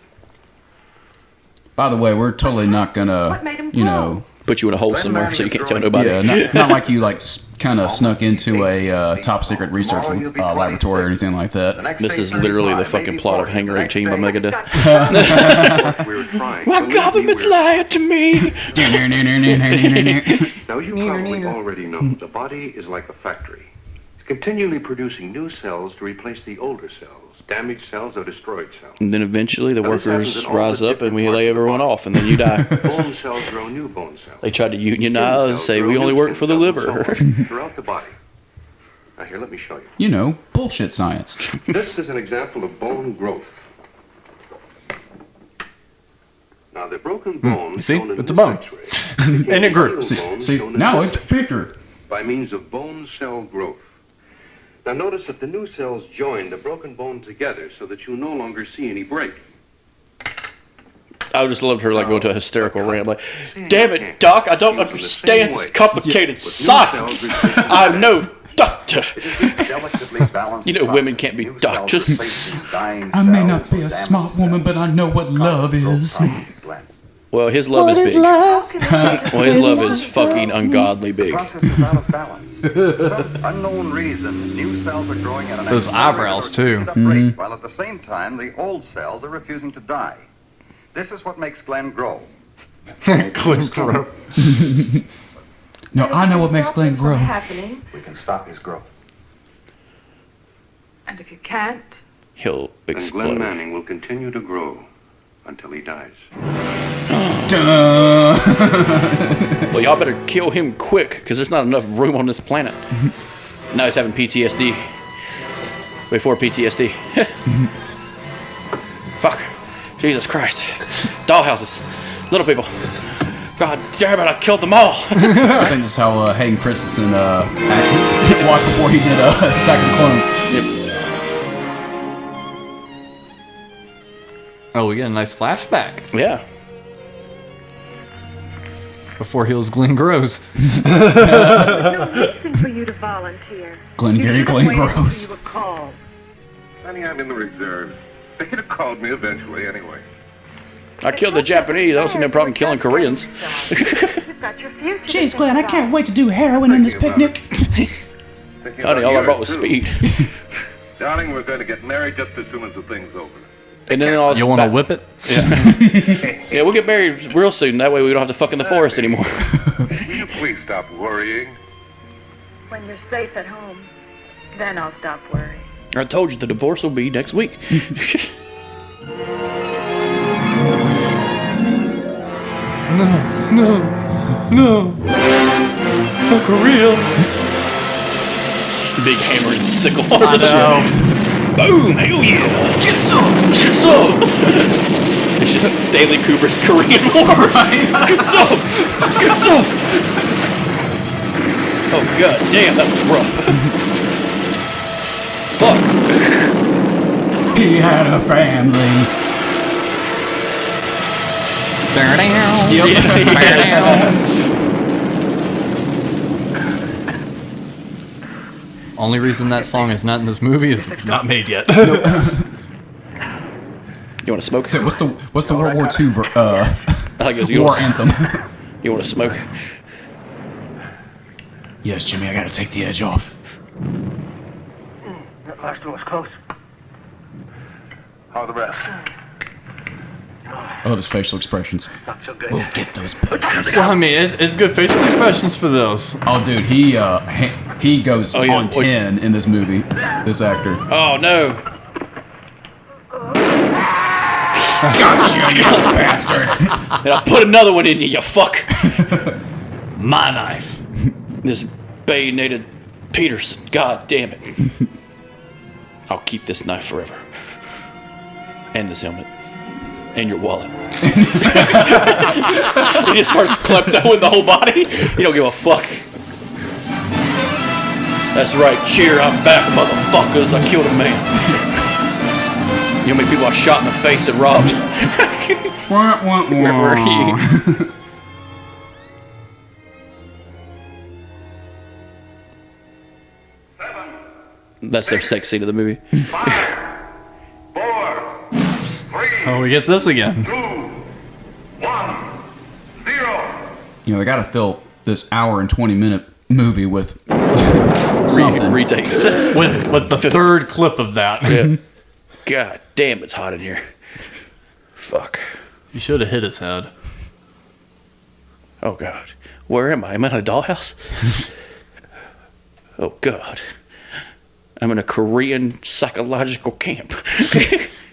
Speaker 2: By the way, we're totally not gonna,
Speaker 6: What made him
Speaker 2: you
Speaker 6: grow?
Speaker 2: know,
Speaker 3: Put you in a hole somewhere so you can't tell nobody.
Speaker 2: yeah, not like you like kind of snuck into a top secret research laboratory or anything like
Speaker 4: The
Speaker 2: that.
Speaker 4: next
Speaker 3: This
Speaker 4: day,
Speaker 3: is literally the
Speaker 4: 35,
Speaker 3: fucking
Speaker 4: maybe
Speaker 3: plot of
Speaker 4: 40.
Speaker 3: Hangar
Speaker 4: The next
Speaker 3: 18 by
Speaker 4: day,
Speaker 3: Megadeth.
Speaker 4: we were trying.
Speaker 3: My
Speaker 4: Believe me,
Speaker 3: government's
Speaker 4: we're-
Speaker 3: lying to me.
Speaker 4: Now, as you probably already know, the body is like a factory. It's continually producing new cells to replace the older cells, damaged cells or destroyed cells.
Speaker 3: And then eventually the
Speaker 4: Now, this happens
Speaker 3: workers
Speaker 4: in all
Speaker 3: rise
Speaker 4: the
Speaker 3: up and we
Speaker 4: different
Speaker 3: lay
Speaker 4: parts of the
Speaker 3: everyone
Speaker 4: body.
Speaker 3: off and then you die.
Speaker 4: Bone cells grow new bone cells.
Speaker 3: They tried to
Speaker 4: Skin
Speaker 3: unionize and
Speaker 4: cells
Speaker 3: say
Speaker 4: grow
Speaker 3: we
Speaker 4: new
Speaker 3: only work
Speaker 4: skin
Speaker 3: for the
Speaker 4: cells and
Speaker 3: liver.
Speaker 4: so on throughout the body. Now, here, let me show you.
Speaker 2: You know, bullshit science.
Speaker 4: This is an example of bone growth. Now, the broken bone.
Speaker 1: You see?
Speaker 4: shown in
Speaker 1: It's a
Speaker 4: this
Speaker 1: bone.
Speaker 4: X-ray became
Speaker 1: And it grew.
Speaker 4: healed bone
Speaker 2: See,
Speaker 4: shown in
Speaker 2: now
Speaker 4: this
Speaker 2: it's bigger.
Speaker 4: by means of bone cell growth. Now notice that the new cells join the broken bone together so that you no longer see any break.
Speaker 3: I just loved her like going to a hysterical rant like, damn it, Doc, I don't understand this complicated science. I'm no doctor. You know women can't be doctors.
Speaker 2: I may not be a smart woman, but I know what love is.
Speaker 3: Well, his love is big. Well, his love is fucking ungodly big.
Speaker 7: Process is out of balance. For some unknown reason, new cells are growing at an
Speaker 1: Those eyebrows, too.
Speaker 7: rate, while at the same time, the old cells are refusing to die. This is what makes Glenn grow.
Speaker 1: Glenn grow.
Speaker 2: No, I know what makes Glenn grow.
Speaker 6: Happening.
Speaker 7: We can stop his growth.
Speaker 6: And if you can't,
Speaker 3: He'll
Speaker 4: Then
Speaker 3: explode.
Speaker 4: Glenn Manning will continue to grow until he dies.
Speaker 3: Well, y'all better kill him quick, because there's not enough room on this planet. Now he's having PTSD. Before PTSD. Fuck. Jesus Christ. Dollhouses. Little people. God damn it, I killed them all.
Speaker 2: I think this is how Hayden Christensen watched before he did Attack of the Clones.
Speaker 3: Yep.
Speaker 1: Oh, we get a nice flashback
Speaker 3: Yeah.
Speaker 6: Before Hills Glenn grows.
Speaker 9: There's no reason for you to volunteer.
Speaker 2: Glengarry Glenn grows.
Speaker 9: You were called.
Speaker 4: Honey, I'm in the reserves. They'd have called me eventually anyway.
Speaker 3: I killed the Japanese. I don't see no problem killing Koreans.
Speaker 9: You've got your future.
Speaker 12: Jeez, Glenn, I can't wait to do heroin in this picnic.
Speaker 3: Honey, all I brought was speed.
Speaker 4: Darling, we're going to get married just as soon as the thing's over.
Speaker 3: And then all
Speaker 1: You want to whip it?
Speaker 3: Yeah. Yeah, we'll get married real soon. That way we don't have to fuck in the forest anymore.
Speaker 4: Will you please stop worrying?
Speaker 6: When you're safe at home, then I'll stop worrying.
Speaker 3: I told you the divorce will be next week.
Speaker 1: No. Not Korea.
Speaker 3: Big hammer and sickle.
Speaker 1: I know.
Speaker 3: Boom! Hell yeah! Get some! Get some! It's just Stanley Kubrick's Korean War. Right? Get some! Get some! Oh god damn, that was rough. Fuck.
Speaker 2: He had a family.
Speaker 1: Only reason that song is not in this movie is it's not made yet.
Speaker 3: You want to smoke?
Speaker 2: So what's the World War II
Speaker 3: I guess you
Speaker 2: war
Speaker 3: wanna-
Speaker 2: anthem?
Speaker 3: You want to smoke?
Speaker 2: Yes, Jimmy, I gotta take the edge off.
Speaker 5: That last one was close.
Speaker 4: How are the rest?
Speaker 2: I love his facial expressions.
Speaker 5: Not so good.
Speaker 2: We'll get those bastards.
Speaker 1: So I mean, it's good facial expressions for those.
Speaker 2: Oh, dude, he goes
Speaker 3: Oh, yeah,
Speaker 2: on 10 in this movie. This actor.
Speaker 3: Oh no!
Speaker 2: Gotcha, you bastard!
Speaker 3: And I put another one in you, you fuck!
Speaker 1: My knife.
Speaker 3: This bayoneted Peterson. God damn it. I'll keep this knife forever. And this helmet. And your wallet. He just starts kleptoing the whole body. He don't give a fuck. That's right, cheer, I'm back, motherfuckers. I killed a man. You know how many people I shot in the face and robbed? Where were you? That's their sex scene of the movie.
Speaker 4: 5, 4, 3,
Speaker 1: Oh, we get this again.
Speaker 4: 2, 1, 0.
Speaker 2: You know, they gotta fill this hour and 20-minute movie with something.
Speaker 3: Retakes.
Speaker 1: With the third clip of that.
Speaker 3: Yeah. God damn, it's hot in here. Fuck.
Speaker 1: You should have hit his head.
Speaker 3: Oh God. Where am I? Am I in a dollhouse? Oh God. I'm in a Korean psychological camp.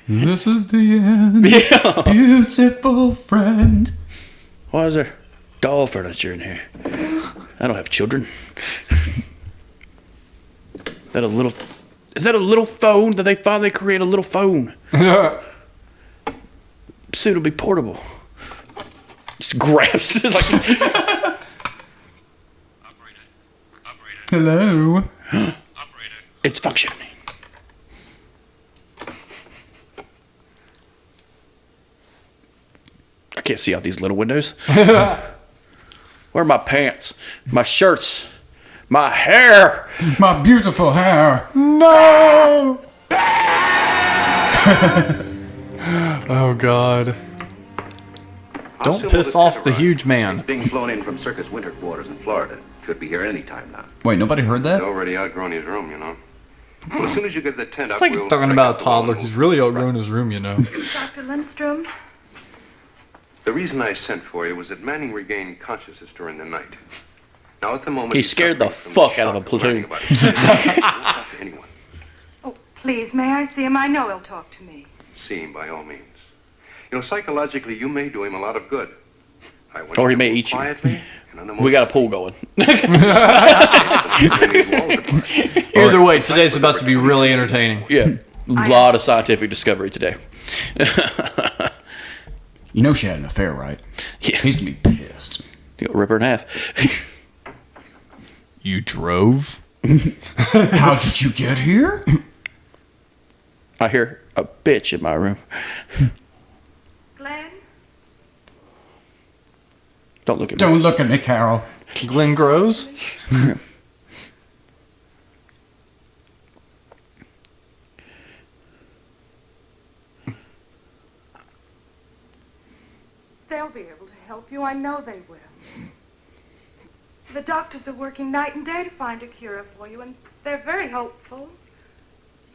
Speaker 2: This is the end.
Speaker 3: Yeah.
Speaker 2: Beautiful friend.
Speaker 3: Why is there doll furniture in here? I don't have children. Is that a little phone? Did they finally create a little phone? Soon it'll be portable. Just grabs it like.
Speaker 2: Hello.
Speaker 3: It's functioning. I can't see out these little windows. Where are my pants? My shirts? My hair?
Speaker 2: My beautiful hair.
Speaker 1: No! Oh, God. Don't piss off the huge
Speaker 4: He's
Speaker 1: man.
Speaker 4: being flown in from circus winter quarters in Florida. Should be here any time now.
Speaker 2: Wait, nobody heard that?
Speaker 4: He's already outgrown his room, you know. Well, as soon as you get the tent up,
Speaker 1: It's like
Speaker 4: we'll
Speaker 1: talking
Speaker 4: break
Speaker 1: about
Speaker 4: up
Speaker 1: a
Speaker 4: the wall
Speaker 1: toddler
Speaker 4: and
Speaker 1: who's
Speaker 4: move.
Speaker 1: really outgrown his room, you know.
Speaker 6: Dr. Lindstrom?
Speaker 4: The reason I sent for you was that Manning regained consciousness during the night. Now, at the moment,
Speaker 3: He
Speaker 4: he's
Speaker 3: scared the
Speaker 4: suffering from
Speaker 3: fuck out of a
Speaker 4: shock learning
Speaker 3: platoon.
Speaker 4: about his death. He won't talk to anyone.
Speaker 6: Oh, please, may I see him? I know he'll talk to me.
Speaker 4: See him by all means. You know, psychologically, you may do him a lot of good. I want
Speaker 3: Or he
Speaker 4: you to
Speaker 3: may
Speaker 4: move
Speaker 3: eat you.
Speaker 4: quietly and
Speaker 3: We got a pool going.
Speaker 1: Either way, today's about to be really entertaining.
Speaker 3: Yeah. A lot of scientific discovery today.
Speaker 2: You know she had an affair, right?
Speaker 3: Yeah.
Speaker 2: He's gonna be pissed.
Speaker 3: You'll rip her in half.
Speaker 1: You drove?
Speaker 2: How did you get here?
Speaker 3: I hear a bitch in my room.
Speaker 6: Glenn?
Speaker 3: Don't look at me.
Speaker 2: Don't look at me, Carol.
Speaker 1: Glenn Grows?
Speaker 6: They'll be able to help you. I know they will. The doctors are working night and day to find a cure for you, and they're very hopeful.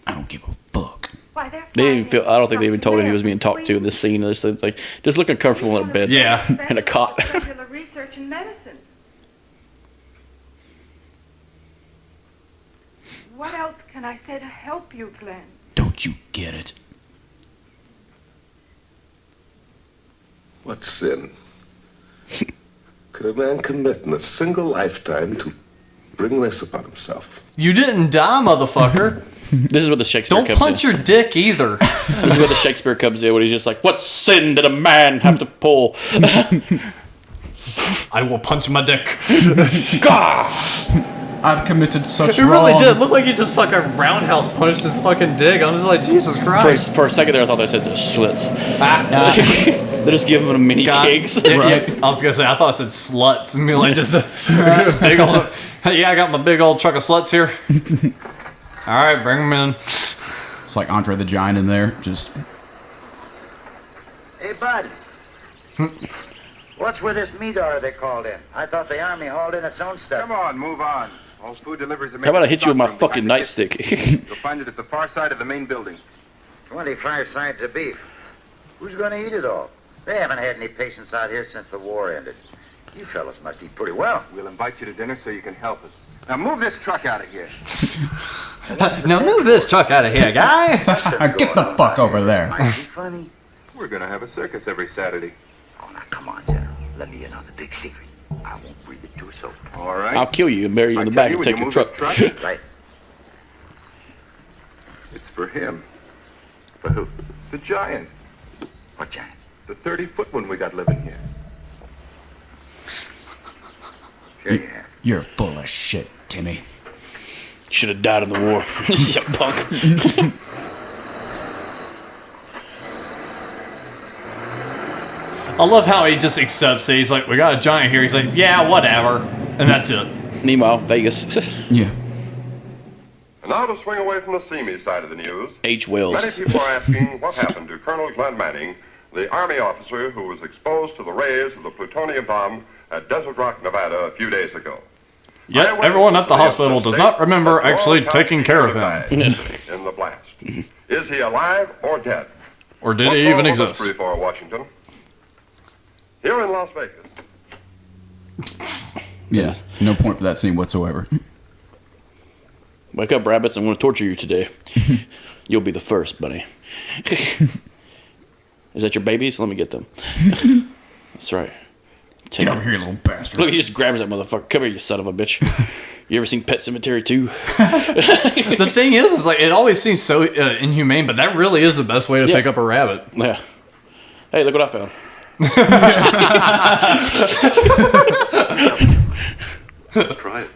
Speaker 2: I don't give a fuck.
Speaker 6: Why, they're
Speaker 3: They didn't even
Speaker 6: finding
Speaker 3: feel. I don't think they even told him he was
Speaker 6: something
Speaker 3: being talked to in this scene. It's like just looking comfortable in a bed.
Speaker 1: Yeah.
Speaker 3: In a cot.
Speaker 6: Regular research in medicine. What else can I say to help you, Glenn?
Speaker 2: Don't you get it?
Speaker 13: What sin could a man commit in a single lifetime to bring this upon himself?
Speaker 1: You didn't die, motherfucker.
Speaker 3: This is where the Shakespeare
Speaker 1: Don't
Speaker 3: comes
Speaker 1: punch
Speaker 3: in.
Speaker 1: your dick either.
Speaker 3: This is where the Shakespeare comes in when he's just like, what sin did a man have to pull?
Speaker 1: I will punch my dick.
Speaker 2: I've committed such
Speaker 1: It really
Speaker 2: wrong.
Speaker 1: did. Look like he just fucking roundhouse punched his fucking dick. I'm just like, Jesus Christ.
Speaker 3: For a second there, I thought they said the slits. They're just giving him mini kicks.
Speaker 1: Yeah, I was gonna say, I thought it said sluts. And be like, just a big old. Yeah, I got my big old truck of sluts here. All right, bring them in.
Speaker 2: It's like Andre the Giant in there. Just.
Speaker 14: Hey, bud. What's with this meat order they called in? I thought the Army hauled in its own stuff.
Speaker 10: Come on, move on. All food deliveries are made.
Speaker 3: How about I
Speaker 10: to the
Speaker 3: hit you with my
Speaker 10: stockroom
Speaker 3: fucking
Speaker 10: behind the
Speaker 3: nightstick?
Speaker 10: You'll find it at the far side of the main building.
Speaker 14: 25 sides of beef. Who's going to eat it all? They haven't had any patients out here since the war ended. You fellas must eat pretty well.
Speaker 10: We'll invite you to dinner so you can help us. Now move this truck out of here.
Speaker 1: Now move this truck out of here, guy.
Speaker 2: Get the fuck over there.
Speaker 14: Might be funny.
Speaker 10: We're going to have a circus every Saturday.
Speaker 14: Oh, now come on, General. Let me in on the big secret. I won't breathe it to a soul.
Speaker 10: All right.
Speaker 3: I'll kill you and bury you in the back and take your truck.
Speaker 14: Right.
Speaker 10: It's for him.
Speaker 14: For who?
Speaker 10: The giant.
Speaker 14: What giant?
Speaker 10: The 30-foot one we got living here.
Speaker 14: Sure you have.
Speaker 2: You're full of shit, Timmy.
Speaker 3: Should have died in the war. You punk.
Speaker 1: I love how he just accepts it. He's like, we got a giant here. He's like, yeah, whatever. And that's it.
Speaker 3: Meanwhile, Vegas.
Speaker 2: Yeah.
Speaker 11: And now to swing away from the seamy side of the news.
Speaker 3: H. Wells.
Speaker 11: Many people are asking what happened to Colonel Glenn Manning, the Army officer who was exposed to the rays of the plutonium bomb at Desert Rock, Nevada a few days ago.
Speaker 1: Yet everyone at the hospital does not remember actually taking care of him.
Speaker 11: In the blast. Is he alive or dead?
Speaker 1: Or did
Speaker 11: What's
Speaker 1: he
Speaker 11: all
Speaker 1: even
Speaker 11: the
Speaker 1: exist?
Speaker 11: mystery for Washington? Here in Las Vegas.
Speaker 2: Yeah. No point for that scene whatsoever.
Speaker 3: Wake up, rabbits. I'm going to torture you today. You'll be the first, buddy. Is that your babies? Let me get them. That's right.
Speaker 2: Get over here, you little bastard.
Speaker 3: Look, he just grabs that motherfucker. Come here, you son of a bitch. You ever seen Pet Sematary 2?
Speaker 1: The thing is like, it always seems so inhumane, but that really is the best way to pick up a rabbit.
Speaker 3: Yeah. Hey, look what I found.
Speaker 4: Let's try it.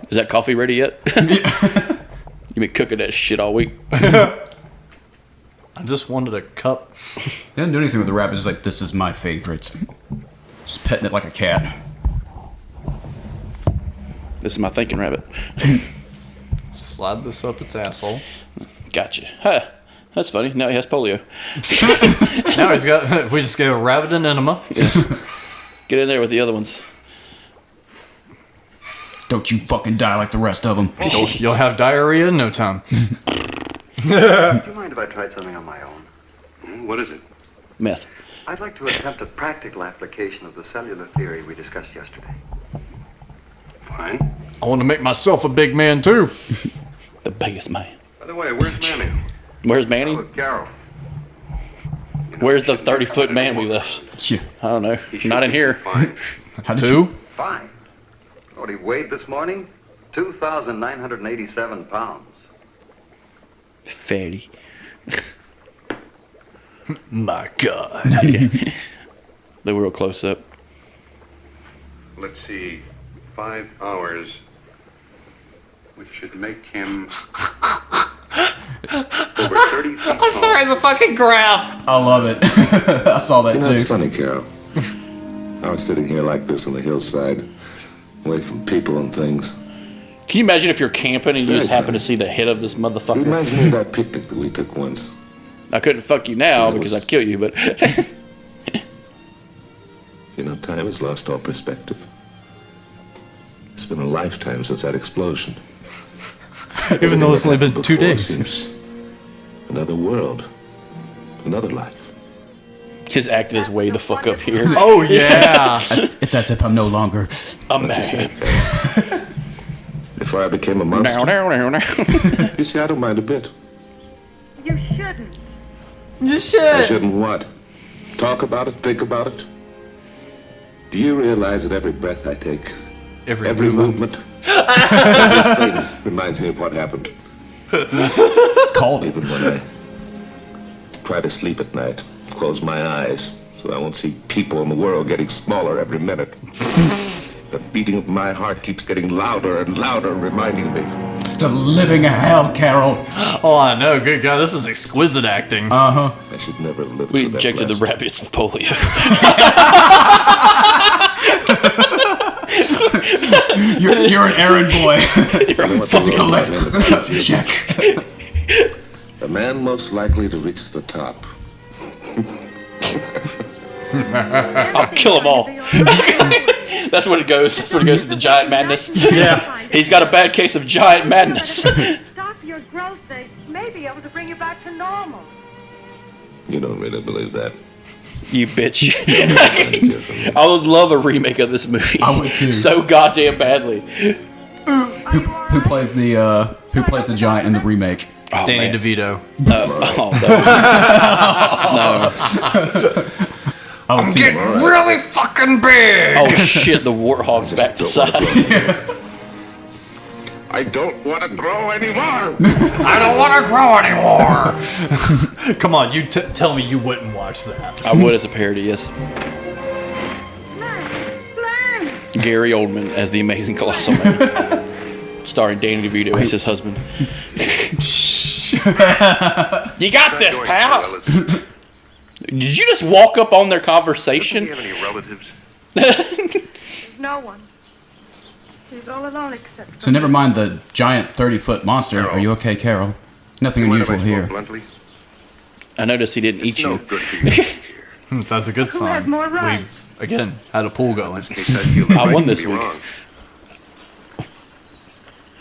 Speaker 3: Is that coffee ready yet? You been cooking that shit all week.
Speaker 1: I just wanted a cup.
Speaker 2: He doesn't do anything with the rabbit. He's like, this is my favorite. Just petting it like a cat.
Speaker 3: This is my thinking rabbit.
Speaker 1: Slide this up its asshole.
Speaker 3: Gotcha. Huh. That's funny. Now he has polio.
Speaker 1: Now he's got. We just gave a rabbit an enema.
Speaker 3: Get in there with the other ones.
Speaker 2: Don't you fucking die like the rest of them.
Speaker 1: You'll have diarrhea in no time.
Speaker 4: Do you mind if I tried something on my own?
Speaker 11: What is it?
Speaker 3: Meth.
Speaker 4: I'd like to attempt a practical application of the cellular theory we discussed yesterday.
Speaker 11: Fine.
Speaker 1: I want to make myself a big man too.
Speaker 3: The biggest man.
Speaker 11: By the way, where's Manny?
Speaker 3: Where's Manny?
Speaker 11: Carol.
Speaker 3: Where's the 30-foot man we left?
Speaker 2: Yeah.
Speaker 3: I don't know. Not in here.
Speaker 1: Who?
Speaker 4: Fine. What he weighed this morning? 2,987 pounds.
Speaker 3: Fatty.
Speaker 1: My God.
Speaker 3: They were real close up.
Speaker 11: Let's see. 5 hours. Which should make him over 30 feet
Speaker 1: I'm sorry, the fucking graph.
Speaker 2: I love it. I saw that too.
Speaker 13: It's funny, Carol. I was sitting here like this on the hillside, away from people and things.
Speaker 3: Can you imagine if you're camping and you just happen to see the head of this
Speaker 13: It
Speaker 3: motherfucker?
Speaker 13: reminds me of that picnic that we took once.
Speaker 3: I couldn't fuck you now because I'd kill you, but...
Speaker 13: You know, time has lost all perspective. It's been a lifetime since that explosion.
Speaker 1: Even though it's only been 2 days.
Speaker 13: Seems another world. Another life.
Speaker 3: His acting is way the fuck up here.
Speaker 1: Oh, yeah.
Speaker 2: It's as if I'm no longer
Speaker 3: a man.
Speaker 13: Before I became a monster.
Speaker 3: Now.
Speaker 13: You see, I don't mind a bit.
Speaker 6: You shouldn't.
Speaker 1: You
Speaker 13: I
Speaker 1: should.
Speaker 13: shouldn't what? Talk about it? Think about it? Do you realize that every breath I take,
Speaker 1: Every
Speaker 13: movement, everything reminds me of what happened?
Speaker 2: called it.
Speaker 13: Even when I try to sleep at night, close my eyes so I won't see people in the world getting smaller every minute. The beating of my heart keeps getting louder and louder, reminding me.
Speaker 2: It's a living hell, Carol.
Speaker 1: Oh, I know. Good God, this is exquisite acting.
Speaker 2: Uh-huh.
Speaker 13: I should never have lived
Speaker 3: We
Speaker 13: through that
Speaker 3: injected the
Speaker 13: last-
Speaker 3: rabbits with polio.
Speaker 2: You're an errand boy.
Speaker 3: You're
Speaker 2: Something to collect. Check.
Speaker 13: The man most likely to reach the top.
Speaker 3: I'll kill them all. That's what it goes. That's what it goes to the giant madness.
Speaker 1: Yeah.
Speaker 3: He's got a bad case of giant madness.
Speaker 6: Stop your growth. They may be able to bring you back to normal.
Speaker 13: You don't really believe that.
Speaker 3: You bitch. I would love a remake of this movie.
Speaker 2: I would too.
Speaker 3: So goddamn badly.
Speaker 2: Who plays the giant in the remake?
Speaker 3: Oh,
Speaker 1: Danny
Speaker 3: man.
Speaker 1: DeVito.
Speaker 3: No.
Speaker 2: I'm
Speaker 1: getting really fucking big.
Speaker 3: Oh shit, the warthog's back to size.
Speaker 13: I don't want to grow anymore.
Speaker 1: I don't want to grow anymore. Come on, you tell me you wouldn't watch that.
Speaker 3: I would as a parody, yes. Gary Oldman as the amazing Colossal Man. Starring Danny DeVito as his husband. You got this, pal! Did you just walk up on their conversation?
Speaker 11: Do you have any relatives?
Speaker 6: There's no one. He's all alone except for
Speaker 2: So never mind the giant 30-foot monster.
Speaker 11: Carol.
Speaker 2: Are you okay, Carol? Nothing
Speaker 11: You mind if I
Speaker 2: unusual
Speaker 11: spoke
Speaker 2: here.
Speaker 11: bluntly?
Speaker 3: I noticed he didn't eat
Speaker 11: No
Speaker 3: you.
Speaker 11: good for you.
Speaker 1: That's a good
Speaker 6: Who
Speaker 1: sign.
Speaker 6: has more right?
Speaker 1: We, again, had a pool
Speaker 11: In
Speaker 1: going.
Speaker 11: this case, I feel the
Speaker 3: I
Speaker 11: right
Speaker 3: won
Speaker 11: to
Speaker 3: this
Speaker 11: be
Speaker 3: week.
Speaker 11: wrong.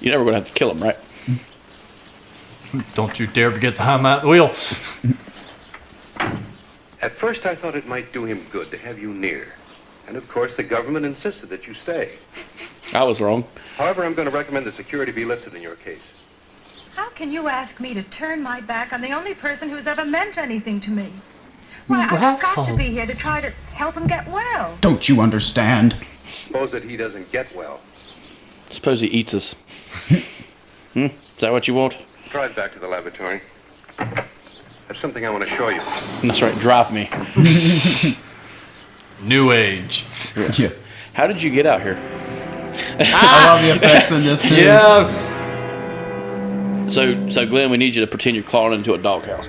Speaker 3: You're never gonna have to kill him, right?
Speaker 1: Don't you dare get behind my wheel.
Speaker 4: At first, I thought it might do him good to have you near. And of course, the government insisted that you stay.
Speaker 3: I was wrong.
Speaker 4: However, I'm going to recommend the security be lifted in your case.
Speaker 6: How can you ask me to turn my back on the only person who's ever meant anything to me? Why, I've got to
Speaker 1: asshole.
Speaker 6: be here to try to help him get well.
Speaker 2: Don't you understand?
Speaker 4: Suppose that he doesn't get well.
Speaker 3: Suppose he eats us. Is that what you want?
Speaker 4: Drive back to the laboratory. There's something I want to show you.
Speaker 3: That's right, drive me.
Speaker 1: New age.
Speaker 2: Yeah.
Speaker 3: How did you get out here?
Speaker 2: I love the effects in this too.
Speaker 1: Yes.
Speaker 3: So Glenn, we need you to pretend you're clawing into a doghouse.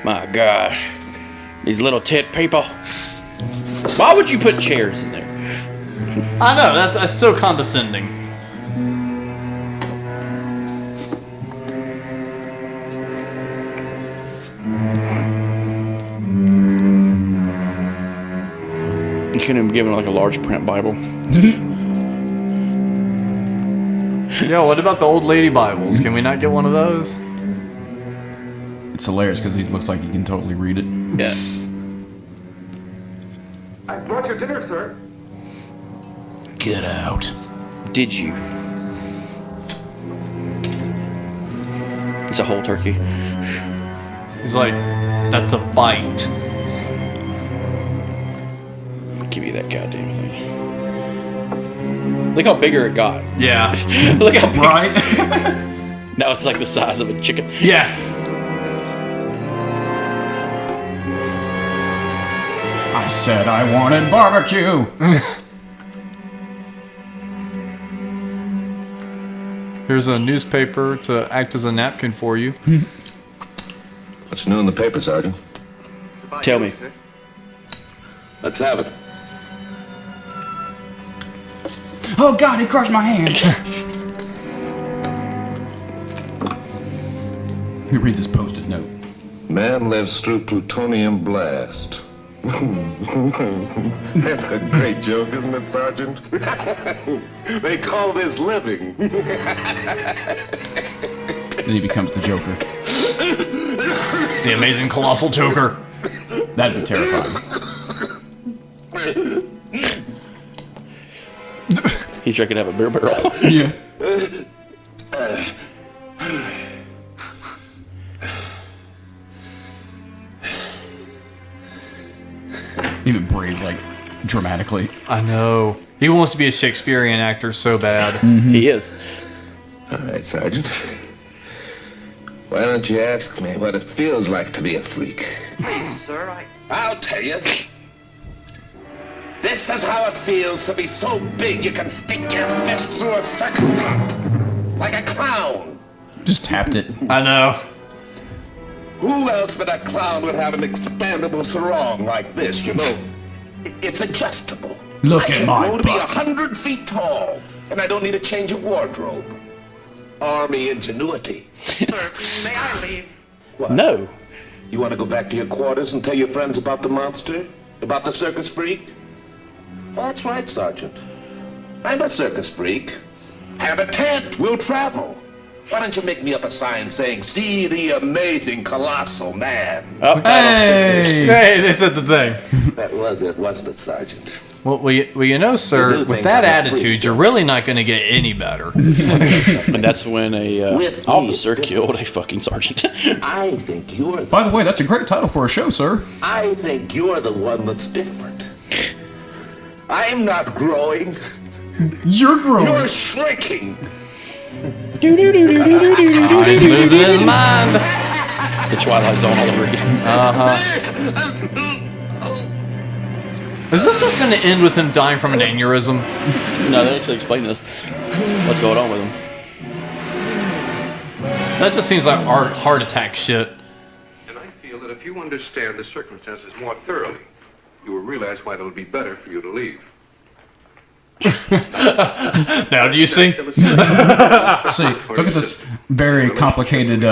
Speaker 3: My God. These little tit people. Why would you put chairs in there?
Speaker 1: I know, that's so condescending.
Speaker 3: couldn't have given like a large print Bible.
Speaker 1: Yeah, what about the old lady Bibles? Can we not get one of those?
Speaker 2: It's hilarious because he looks like he can totally read it.
Speaker 3: Yes.
Speaker 10: I brought your dinner, sir.
Speaker 2: Get out.
Speaker 3: Did you? It's a whole turkey.
Speaker 1: He's like, that's a bite.
Speaker 3: Give me that goddamn thing. Look how bigger it got.
Speaker 1: Yeah.
Speaker 3: Look how big.
Speaker 2: Right?
Speaker 3: Now it's like the size of a chicken.
Speaker 1: Yeah.
Speaker 2: I said I wanted barbecue.
Speaker 1: Here's a newspaper to act as a napkin for you.
Speaker 13: What's new in the paper, Sergeant?
Speaker 3: Tell me.
Speaker 13: Let's have it.
Speaker 2: Oh God, he crushed my hand. Let me read this post-it note.
Speaker 13: Man lives through plutonium blast. That's a great joke, isn't it, Sergeant? They call this living.
Speaker 2: Then he becomes the Joker.
Speaker 1: The amazing Colossal Joker.
Speaker 2: That'd be terrifying.
Speaker 3: He's drinking out of a beer barrel.
Speaker 2: Yeah. Even breathes like dramatically.
Speaker 1: I know. He wants to be a Shakespearean actor so bad.
Speaker 2: Mm-hmm.
Speaker 3: He is.
Speaker 13: All right, Sergeant. Why don't you ask me what it feels like to be a freak?
Speaker 5: Sir,
Speaker 13: I'll tell you. This is how it feels to be so big you can stick your fist through a circus top. Like a clown.
Speaker 2: Just tapped it.
Speaker 1: I know.
Speaker 13: Who else but a clown would have an expandable sarong like this, you know? It's adjustable.
Speaker 2: Look
Speaker 13: I
Speaker 2: at
Speaker 13: can
Speaker 2: my
Speaker 13: grow to be
Speaker 2: butt.
Speaker 13: 100 feet tall, and I don't need a change of wardrobe. Army ingenuity.
Speaker 5: sir, may I leave?
Speaker 13: What?
Speaker 3: No.
Speaker 13: You want to go back to your quarters and tell your friends about the monster? About the circus freak? Well, that's right, Sergeant. I'm a circus freak. Have a tent. We'll travel. Why don't you make me up a sign saying, "See the amazing colossal man"?
Speaker 3: Oh,
Speaker 2: Hey!
Speaker 1: Hey, they said the thing.
Speaker 13: That was it, wasn't it, Sergeant?
Speaker 1: Well, you know, sir,
Speaker 13: You do
Speaker 1: with
Speaker 13: things
Speaker 1: that
Speaker 13: like
Speaker 1: attitude,
Speaker 13: freak.
Speaker 1: you're really not going to get any better.
Speaker 3: And that's when a
Speaker 13: With me,
Speaker 3: officer
Speaker 13: it's
Speaker 3: killed a fucking sergeant.
Speaker 13: I think you're.
Speaker 2: By the way, that's a great title for a show, sir.
Speaker 13: I think you're the one that's different. I'm not growing.
Speaker 2: You're growing.
Speaker 13: You're shrinking.
Speaker 1: He's losing his mind.
Speaker 3: The Twilight Zone all over again.
Speaker 1: Is this just going to end with him dying from an aneurysm?
Speaker 3: No, they actually explain this. What's going on with him?
Speaker 1: So that just seems like heart attack shit.
Speaker 4: And I feel that if you understand the circumstances more thoroughly, you will realize why it'll be better for you to leave.
Speaker 1: Now, do you see?
Speaker 2: See, look at this very complicated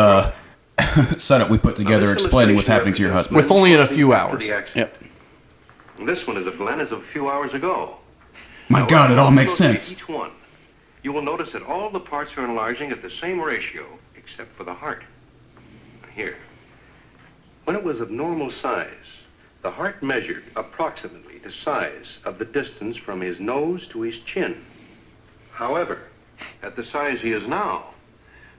Speaker 2: setup we put together explaining what's happening to your husband.
Speaker 1: With only in a few hours.
Speaker 3: Yep.
Speaker 4: And this one is a blend as of a few hours ago.
Speaker 2: My God, it all makes sense.
Speaker 4: Each one, you will notice that all the parts are enlarging at the same ratio, except for the heart. Now here, when it was of normal size, the heart measured approximately the size of the distance from his nose to his chin. However, at the size he is now,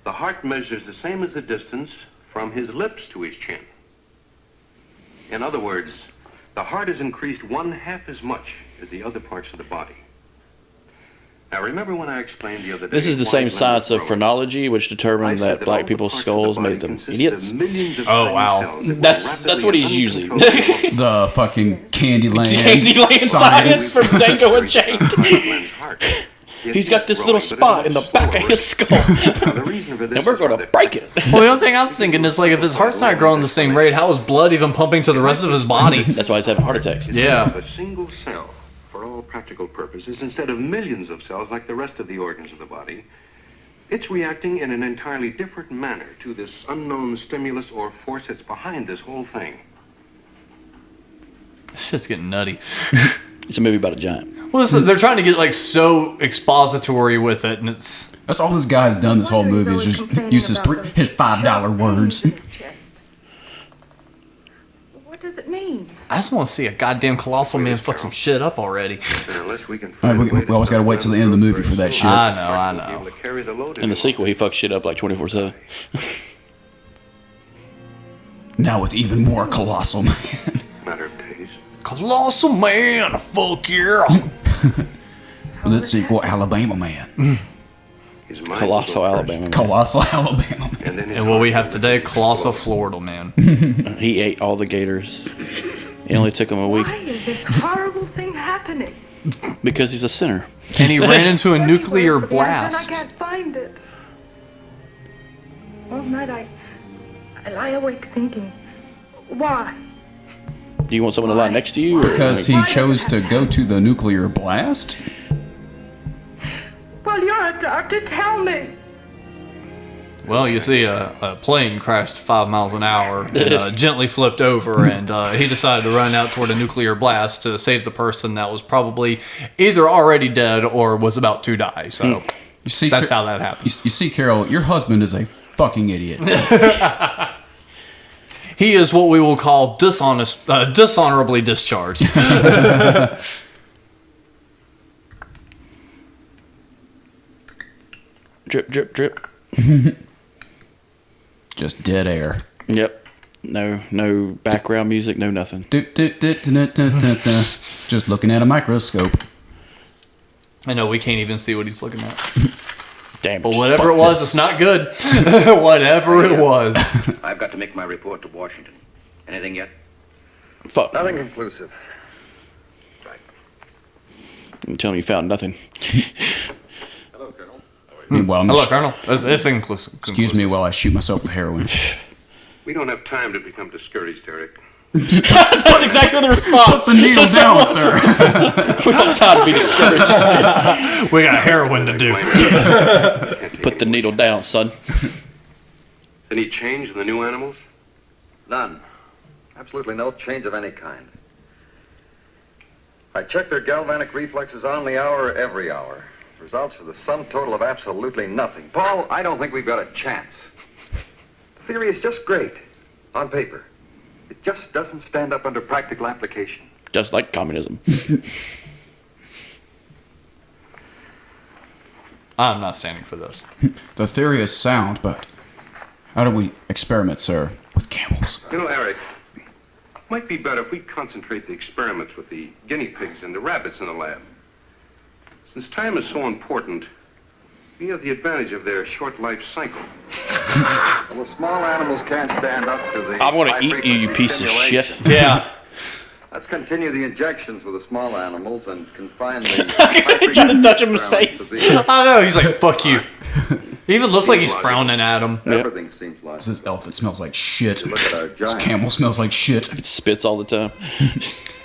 Speaker 4: the heart measures the same as the distance from his lips to his chin. In other words, the heart has increased 1/2 as much as the other parts of the body. Now remember when I explained the other day...
Speaker 3: This is the
Speaker 4: why
Speaker 3: same
Speaker 4: glands
Speaker 3: science of
Speaker 4: grow?
Speaker 3: phrenology, which determined
Speaker 4: I said
Speaker 3: that
Speaker 4: all
Speaker 3: black
Speaker 4: the
Speaker 3: people's
Speaker 4: parts of the
Speaker 3: skulls
Speaker 4: body
Speaker 3: made them
Speaker 4: consist of
Speaker 3: idiots.
Speaker 4: millions of
Speaker 1: Oh,
Speaker 4: tiny
Speaker 1: wow.
Speaker 4: cells that
Speaker 3: That's
Speaker 4: rapidly
Speaker 3: what he's
Speaker 4: and
Speaker 3: using.
Speaker 4: uncontrollably
Speaker 2: The fucking Candyland,
Speaker 3: Candyland science from Dango and Jade. He's got this little spot in the back of his skull. And we're going to break it.
Speaker 1: Well, the only thing I'm thinking is, like, if his heart's not growing the same rate, how is blood even pumping to the rest of his body?
Speaker 3: That's why he's having heart attacks.
Speaker 1: Yeah.
Speaker 4: A single cell, for all practical purposes, instead of millions of cells like the rest of the organs of the body, it's reacting in an entirely different manner to this unknown stimulus or force that's behind this whole thing.
Speaker 1: This shit's getting nutty.
Speaker 3: It's a movie about a giant.
Speaker 1: Well, listen, they're trying to get like so expository with it, and it's
Speaker 2: That's all this guy has done this whole movie is just use his $5 words.
Speaker 6: What does it mean?
Speaker 1: I just want to see a goddamn colossal man fuck some shit up already.
Speaker 4: Unless we can
Speaker 2: All right, we always got to wait till the end of the movie for that shit.
Speaker 1: I know.
Speaker 3: In the sequel, he fucks shit up like 24/7.
Speaker 2: Now with even more colossal man.
Speaker 4: Matter of days.
Speaker 1: Colossal man, fuck yeah.
Speaker 2: Let's sequel, Alabama Man.
Speaker 3: Colossal Alabama Man.
Speaker 2: Colossal Alabama Man.
Speaker 1: And what we have today, Colossal Florida Man.
Speaker 3: He ate all the gators. It only took him a week
Speaker 6: Why is this horrible thing happening?
Speaker 3: because he's a sinner.
Speaker 1: And he ran into a nuclear
Speaker 6: And I
Speaker 1: blast.
Speaker 6: can't find it. All night I lie awake thinking, why?
Speaker 3: Do you want someone to lie next to you? Or
Speaker 2: Because he chose to go to the nuclear blast?
Speaker 6: Well, you're a doctor. Tell me.
Speaker 1: Well, you see, a plane crashed 5 miles an hour and gently flipped over, and he decided to run out toward a nuclear blast to save the person that was probably either already dead or was about to die. So
Speaker 2: You see,
Speaker 1: that's how that happened.
Speaker 2: You see, Carol, your husband is a fucking idiot.
Speaker 1: He is what we will call dishonorably discharged.
Speaker 3: Drip, drip, drip.
Speaker 2: Just dead air.
Speaker 3: Yep. No background music, no nothing.
Speaker 2: Just looking at a microscope.
Speaker 1: I know we can't even see what he's looking at.
Speaker 3: Damn.
Speaker 1: But whatever it was, it's not good. Whatever it was.
Speaker 5: I've got to make my report to Washington. Anything yet?
Speaker 3: Fuck.
Speaker 7: Nothing conclusive.
Speaker 3: You tell me you found nothing.
Speaker 7: Hello, Colonel.
Speaker 2: Meanwhile,
Speaker 1: Hello, Colonel. It's inclusive.
Speaker 2: Excuse me while I shoot myself with heroin.
Speaker 4: We don't have time to become discouraged, Eric.
Speaker 3: That's exactly the response.
Speaker 2: What's the needle down, sir?
Speaker 3: We don't have time to be discouraged.
Speaker 1: We got heroin to do.
Speaker 3: Put the needle down, son.
Speaker 4: Any change in the new animals?
Speaker 7: None. Absolutely no change of any kind. I checked their galvanic reflexes on the hour, every hour. Results for the sum total of absolutely nothing.
Speaker 5: Paul, I don't think we've got a chance.
Speaker 7: The theory is just great. On paper. It just doesn't stand up under practical application.
Speaker 3: Just like communism.
Speaker 1: I'm not standing for this.
Speaker 2: The theory is sound, but how do we experiment, sir, with camels?
Speaker 4: You know, Eric, it might be better if we concentrate the experiments with the guinea pigs and the rabbits in the lab. Since time is so important, we have the advantage of their short life cycle.
Speaker 7: Well, the small animals can't stand up to the...
Speaker 3: I want to eat you, you piece of shit.
Speaker 7: stimulation.
Speaker 1: Yeah.
Speaker 7: Let's continue the injections with the small animals and confine the...
Speaker 3: Trying to touch him in his face.
Speaker 1: I know. He's like, fuck you. He even looks like he's frowning at him.
Speaker 7: Everything seems like...
Speaker 2: This elephant smells like shit.
Speaker 7: Look at our
Speaker 2: This
Speaker 7: giant.
Speaker 2: camel smells like shit.
Speaker 3: It spits all the time.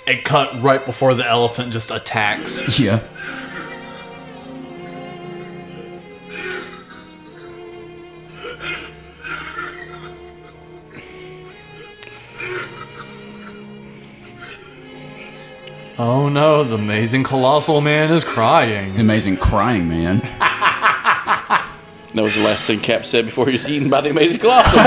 Speaker 1: It cut right before the elephant just attacks.
Speaker 2: Yeah.
Speaker 1: Oh no, the amazing colossal man is crying.
Speaker 2: The amazing crying man.
Speaker 3: That was the last thing Cap said before he was eaten by the amazing Colossal.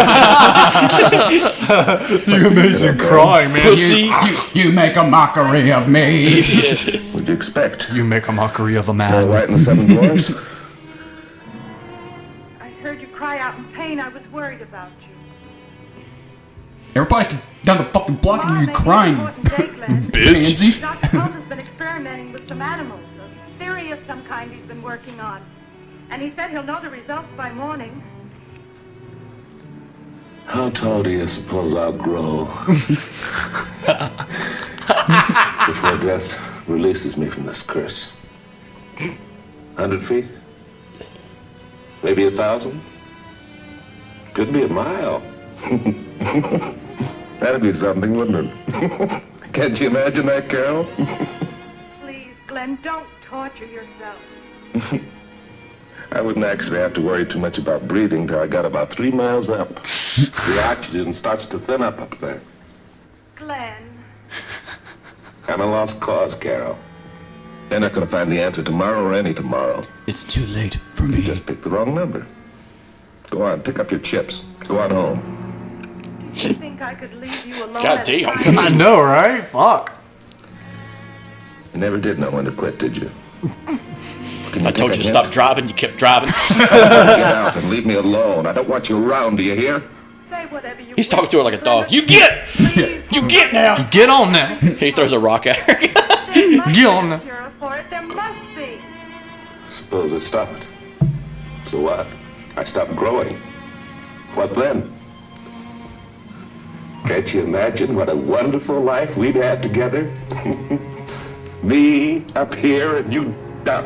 Speaker 1: You amazing crying man.
Speaker 3: Pussy.
Speaker 2: You make a mockery of me.
Speaker 13: What'd you expect?
Speaker 1: You make a mockery of a
Speaker 13: All
Speaker 1: man.
Speaker 13: right in the seven dwarfs?
Speaker 6: I heard you cry out in pain. I was worried about you.
Speaker 2: Everybody down the fucking block and you crying.
Speaker 1: Bitch.
Speaker 6: Dr. Fulton's been experimenting with some animals, a theory of some kind he's been working on. And he said he'll know the results by morning.
Speaker 13: How tall do you suppose I'll grow? Before death releases me from this curse. 100 feet? Maybe 1,000? Could be a mile. That'd be something, wouldn't it? Can't you imagine that, Carol?
Speaker 6: Please, Glenn, don't torture yourself.
Speaker 13: I wouldn't actually have to worry too much about breathing till I got about 3 miles up. The oxygen starts to thin up there.
Speaker 6: Glenn.
Speaker 13: I'm a lost cause, Carol. They're not going to find the answer tomorrow or any tomorrow.
Speaker 2: It's too late for me.
Speaker 13: You just picked the wrong number. Go on, pick up your chips. Go on home.
Speaker 6: You think I could leave you alone?
Speaker 3: God
Speaker 6: at a
Speaker 3: damn.
Speaker 6: time?
Speaker 1: I know, right? Fuck.
Speaker 13: You never did know when to quit, did you?
Speaker 3: I told you to stop driving. You kept driving.
Speaker 13: Get out and leave me alone. I don't want you around. Do you hear?
Speaker 6: Say whatever you
Speaker 3: He's talking to her like a dog. You get! You get now!
Speaker 1: Get on now.
Speaker 3: He throws a rock at her.
Speaker 1: Get on now.
Speaker 6: cure for it. There must be.
Speaker 13: Suppose it stopped. So what? I stopped growing. What then? Can't you imagine what a wonderful life we'd had together? Me up here and you down.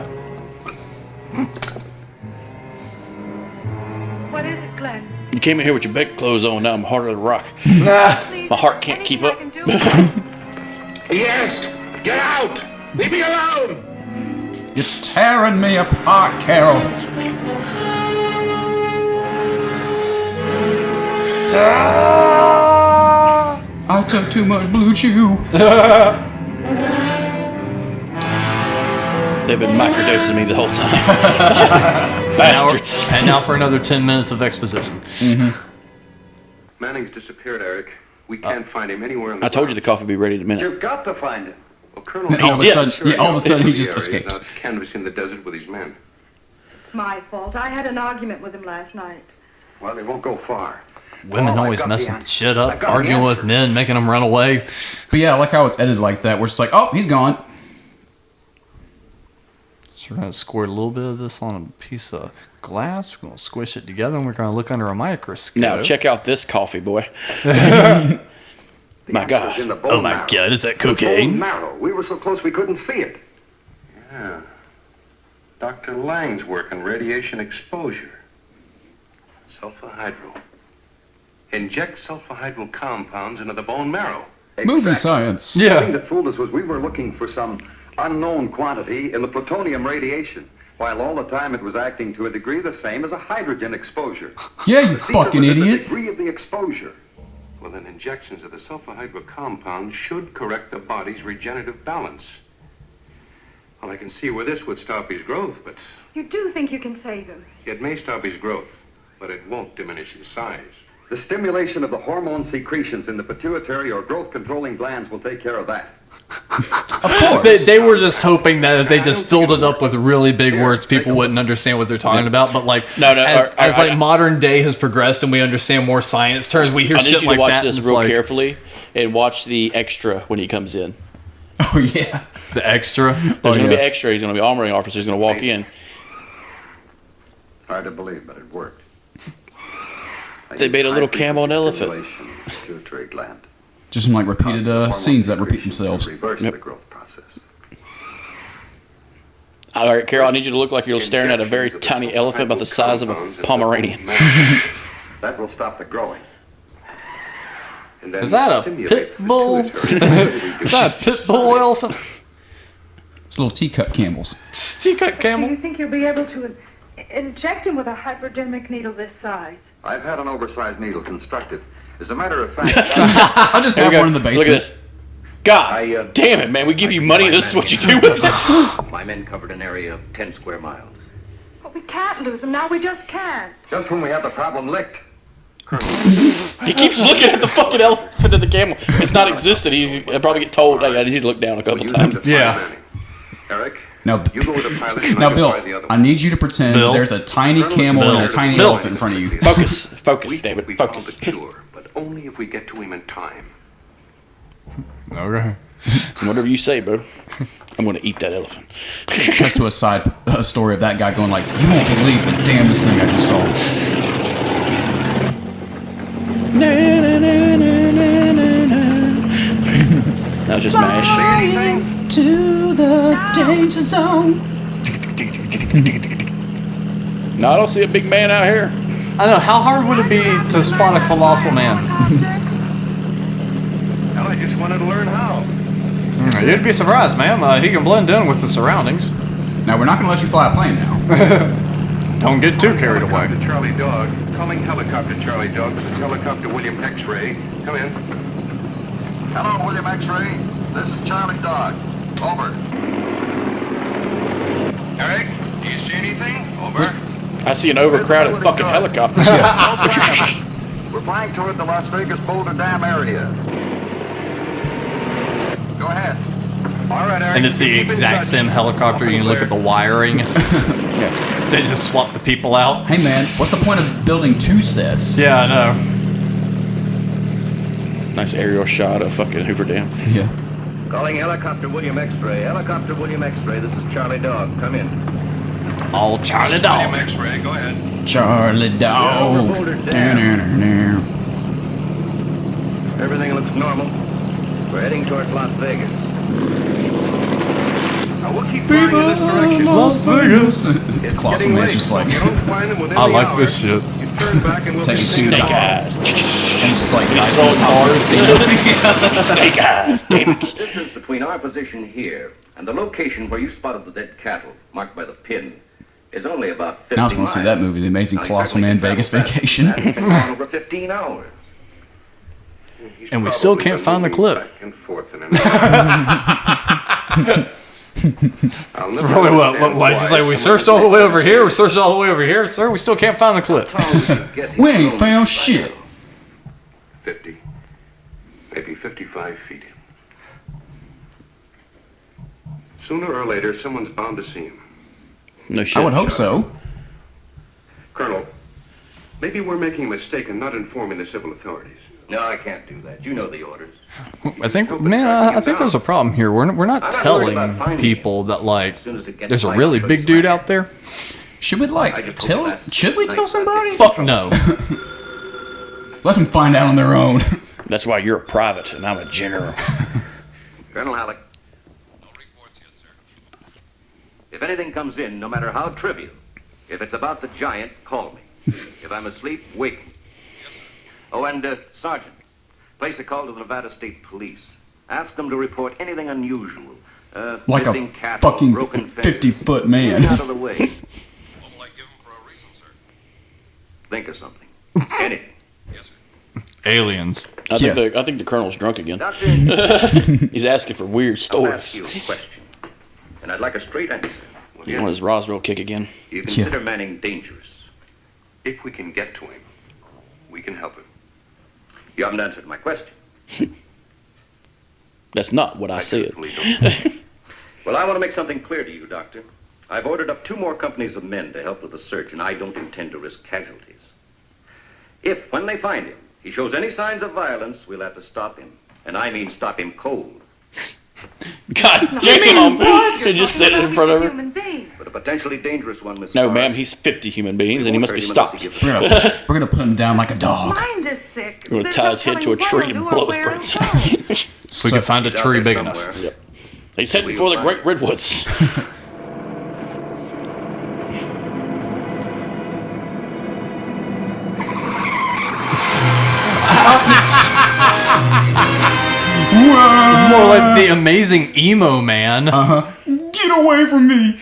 Speaker 6: What is it, Glenn?
Speaker 3: You came in here with your bed clothes on. Now I'm harder than a rock. My heart can't keep up.
Speaker 13: Yes! Get out! Leave me alone!
Speaker 2: You're tearing me apart, Carol. I took too much blue chew.
Speaker 3: They've been microdosing me the whole time. Bastards.
Speaker 1: And now for another 10 minutes of exposition.
Speaker 4: Manning's disappeared, Eric. We can't find him anywhere in the
Speaker 3: I told you the coffee would be ready in a minute.
Speaker 10: You've got to find him.
Speaker 4: Well, Colonel,
Speaker 2: And all of a sudden, yeah, all of a sudden he just
Speaker 4: He's
Speaker 2: escapes.
Speaker 4: out canvassing the desert with his men.
Speaker 6: It's my fault. I had an argument with him last night.
Speaker 10: Well, he won't go far.
Speaker 1: Women
Speaker 10: Oh, I
Speaker 1: always
Speaker 10: got
Speaker 1: messing
Speaker 10: the answer.
Speaker 1: shit
Speaker 10: I
Speaker 1: up,
Speaker 10: got the
Speaker 1: arguing with
Speaker 10: answer.
Speaker 1: men, making them run away.
Speaker 2: But yeah, I like how it's edited like that. We're just like, oh, he's gone.
Speaker 1: So we're going to squirt a little bit of this on a piece of glass. We're going to squish it together, and we're going to look under a microscope.
Speaker 3: Now check out this coffee, boy. My gosh.
Speaker 10: In the bone
Speaker 1: Oh my
Speaker 10: marrow.
Speaker 1: God, is that
Speaker 10: The bone
Speaker 1: cocaine?
Speaker 10: marrow. We were so close we couldn't see it.
Speaker 4: Yeah. Dr. Lang's work on radiation exposure. Sulfahydral. Inject sulfahydral compounds into the bone marrow.
Speaker 2: Movie science.
Speaker 10: The
Speaker 1: Yeah.
Speaker 10: thing that fooled us was we were looking for some unknown quantity in the plutonium radiation, while all the time it was acting to a degree the same as a hydrogen exposure.
Speaker 2: Yeah, you
Speaker 10: The secret
Speaker 2: fucking
Speaker 10: was in the
Speaker 2: idiot.
Speaker 10: degree of the exposure.
Speaker 4: Well, then injections of the sulfahydral compound should correct the body's regenerative balance. Well, I can see where this would stop his growth, but
Speaker 6: You do think you can save him?
Speaker 4: it may stop his growth, but it won't diminish his size.
Speaker 10: The stimulation of the hormone secretions in the pituitary or growth-controlling glands will take care of that.
Speaker 2: Of course.
Speaker 1: They were just hoping that if they just filled it up with really big words, people wouldn't understand what they're talking about. But like,
Speaker 3: No,
Speaker 1: as like modern day has progressed and we understand more science terms, we hear
Speaker 3: I need
Speaker 1: shit
Speaker 3: you
Speaker 1: like
Speaker 3: to watch
Speaker 1: that.
Speaker 3: this
Speaker 1: and it's
Speaker 3: real
Speaker 1: like,
Speaker 3: carefully and watch the extra when he comes in.
Speaker 2: Oh, yeah.
Speaker 1: The extra.
Speaker 3: There's
Speaker 2: Oh,
Speaker 3: going to
Speaker 2: yeah.
Speaker 3: be extra. He's going to be armoring officer. He's going to walk in.
Speaker 10: Hard to believe, but it worked.
Speaker 3: They made a little camel and elephant.
Speaker 10: Stimulation of the pituitary gland.
Speaker 2: Just some like repeated scenes that repeat themselves.
Speaker 10: Reverse
Speaker 3: Yep.
Speaker 10: the growth process.
Speaker 3: All right, Carol, I need you to look like you're staring at a very tiny elephant about the size of a Pomeranian.
Speaker 10: That will stop the growing.
Speaker 4: And then
Speaker 1: Is that a
Speaker 4: stimulate
Speaker 1: pit
Speaker 4: the
Speaker 1: bull?
Speaker 4: pituitary.
Speaker 1: Is that a pit bull elephant?
Speaker 2: It's little teacup camels.
Speaker 1: Teacup
Speaker 6: Do
Speaker 1: camel.
Speaker 6: you think you'll be able to inject him with a hypodermic needle this size?
Speaker 10: I've had an oversized needle constructed. As a matter of fact,
Speaker 2: I just
Speaker 3: Here
Speaker 2: have
Speaker 3: we go.
Speaker 2: one in the basement.
Speaker 3: Look at this. God damn it, man. We give you money. This is what you do with it.
Speaker 5: My men covered an area of 10 square miles.
Speaker 6: But we can't lose him now. We just can't.
Speaker 10: just when we have the problem licked.
Speaker 3: He keeps looking at the fucking elephant and the camel. It's not existent. He'll probably get told, hey, I need you to look down a couple times.
Speaker 1: Yeah.
Speaker 4: Eric,
Speaker 2: Now,
Speaker 4: you go with the pilot and
Speaker 2: now,
Speaker 4: I
Speaker 2: Bill,
Speaker 4: go by the other
Speaker 2: I
Speaker 4: one.
Speaker 2: need you to pretend
Speaker 1: Bill?
Speaker 2: there's a tiny camel and a tiny
Speaker 1: Bill.
Speaker 2: elephant in front of you.
Speaker 3: Focus, focus, damn
Speaker 4: We
Speaker 3: it,
Speaker 4: found
Speaker 3: focus.
Speaker 4: the cure, but only if we get to him in time.
Speaker 1: Okay.
Speaker 3: Whatever you say, bro. I'm going to eat that elephant.
Speaker 2: Cuts to a side story of that guy going like, "You won't believe the damnedest thing I just saw."
Speaker 3: That was just MASH.
Speaker 12: To the danger zone.
Speaker 3: No, I don't see a big man out here.
Speaker 1: I know. How hard would it be to spot a colossal man?
Speaker 4: Well, I just wanted to learn how.
Speaker 1: You'd be surprised, ma'am. He can blend in with the surroundings.
Speaker 2: Now we're not going to let you fly a plane now.
Speaker 1: Don't get too carried away.
Speaker 4: Helicopter Charlie Dog. Calling helicopter Charlie Dog. This is helicopter William X-Ray. Come in.
Speaker 7: Hello, William X-Ray. This is Charlie Dog. Over.
Speaker 4: Eric, do you see anything? Over.
Speaker 3: I see an overcrowded fucking helicopter.
Speaker 10: We're flying toward the Las Vegas Boulder Dam area. Go ahead.
Speaker 4: All right, Eric.
Speaker 1: And it's the exact same helicopter. You can look at the wiring. They just swap the people out.
Speaker 2: Hey man, what's the point of building 2 sets?
Speaker 1: Yeah, I know.
Speaker 3: Nice aerial shot of fucking Hoover Dam.
Speaker 2: Yeah.
Speaker 5: Calling helicopter William X-ray. Helicopter William X-ray. This is Charlie Dog. Come in.
Speaker 1: All Charlie Dog.
Speaker 4: X-ray, go ahead.
Speaker 2: Charlie Dog.
Speaker 5: Everything looks normal. We're heading towards Las Vegas. Now we'll keep flying in this direction.
Speaker 2: Las Vegas.
Speaker 5: It's
Speaker 2: Colossal
Speaker 5: getting
Speaker 2: man's
Speaker 5: late.
Speaker 2: just like,
Speaker 5: If you don't find them within
Speaker 1: I
Speaker 5: the
Speaker 1: like
Speaker 5: hour,
Speaker 1: this shit.
Speaker 5: you turn back and we'll
Speaker 2: Take
Speaker 5: be
Speaker 2: it
Speaker 5: taking
Speaker 2: to
Speaker 3: Snake
Speaker 5: off.
Speaker 3: eyes.
Speaker 2: and it's just like guys
Speaker 3: throwing
Speaker 2: on top of the scene.
Speaker 3: Snake eyes. Damn it.
Speaker 5: Distance between our position here and the location where you spotted the dead cattle, marked by the pin, is only about 50
Speaker 2: I was going to
Speaker 5: miles.
Speaker 2: see that movie, The Amazing
Speaker 5: Now, you
Speaker 2: Colossal
Speaker 5: certainly
Speaker 2: Man
Speaker 5: can
Speaker 2: Vegas
Speaker 5: travel fast.
Speaker 2: Vacation.
Speaker 5: That has been gone over 15 hours.
Speaker 1: And we still can't find the clip.
Speaker 4: Back and forth in an
Speaker 1: It's really what it looked like. It's like, we searched all the way over here, we searched all the way over here, sir, we still can't find the clip.
Speaker 2: We ain't found shit.
Speaker 4: 50, maybe 55 feet. Sooner or later, someone's bound to see him.
Speaker 3: No shit.
Speaker 2: I would hope so.
Speaker 4: Colonel, maybe we're making a mistake in not informing the civil authorities.
Speaker 5: No, I can't do that. You know the orders.
Speaker 1: I think, man, I think there's a problem here. We're not telling people that, like, there's a really big dude out there.
Speaker 2: Should we, like, tell? Should we tell somebody?
Speaker 1: Fuck no.
Speaker 2: Let them find out on their own.
Speaker 3: That's why you're a private and I'm a general.
Speaker 10: Colonel Halleck. No reports yet, sir. If anything comes in, no matter how trivial, if it's about the giant, call me. If I'm asleep, wake me. Yes, sir. Oh, and Sergeant, place a call to the Nevada State Police. Ask them to report anything unusual.
Speaker 2: Like
Speaker 10: missing
Speaker 2: a
Speaker 10: cattle,
Speaker 2: fucking
Speaker 10: broken fences.
Speaker 2: 50-foot man.
Speaker 10: Get out of the way.
Speaker 5: What will I give him for a reason, sir?
Speaker 10: Think of something. Anything.
Speaker 5: Yes, sir.
Speaker 1: Aliens.
Speaker 3: I think the colonel's drunk again.
Speaker 10: Doctor,
Speaker 3: He's asking for weird
Speaker 10: I'll ask
Speaker 3: stories.
Speaker 10: you a question, and I'd like a straight answer.
Speaker 3: You want his Roswell kick again?
Speaker 10: You consider Manning dangerous?
Speaker 4: If we can get to him, we can help him.
Speaker 10: You haven't answered my question.
Speaker 3: That's not what I said.
Speaker 10: Well, I want to make something clear to you, Doctor. I've ordered up 2 more companies of men to help with the search, and I don't intend to risk casualties. If, when they find him, he shows any signs of violence, we'll have to stop him. And I mean stop him cold.
Speaker 3: God damn! They just said it in front of her.
Speaker 10: But a potentially dangerous one, Miss
Speaker 3: No,
Speaker 10: Forrest.
Speaker 3: ma'am, he's 50 human beings and he must be stopped.
Speaker 2: We're gonna put him down like a dog.
Speaker 6: Mind is sick.
Speaker 3: We're gonna tie his head to a tree and blow his brains out.
Speaker 1: So we can find a tree big enough.
Speaker 3: Yep. He's heading for the Great Redwoods.
Speaker 1: It's more like the amazing emo man.
Speaker 2: Get away from me!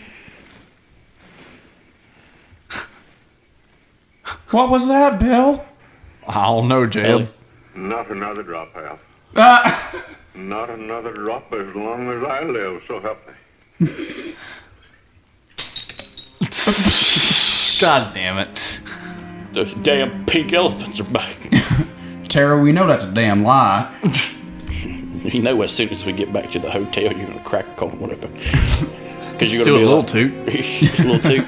Speaker 2: What was that, Bill?
Speaker 1: I don't know, Jail.
Speaker 11: Not another drop, Hal.
Speaker 2: Ah.
Speaker 11: Not another drop as long as I live, so help me.
Speaker 1: God damn it.
Speaker 3: Those damn pink elephants are back.
Speaker 2: Tara, we know that's a damn lie.
Speaker 3: You know, as soon as we get back to the hotel, you're gonna crack a cold one open. Because
Speaker 1: Let's do a little toot.
Speaker 3: A little toot.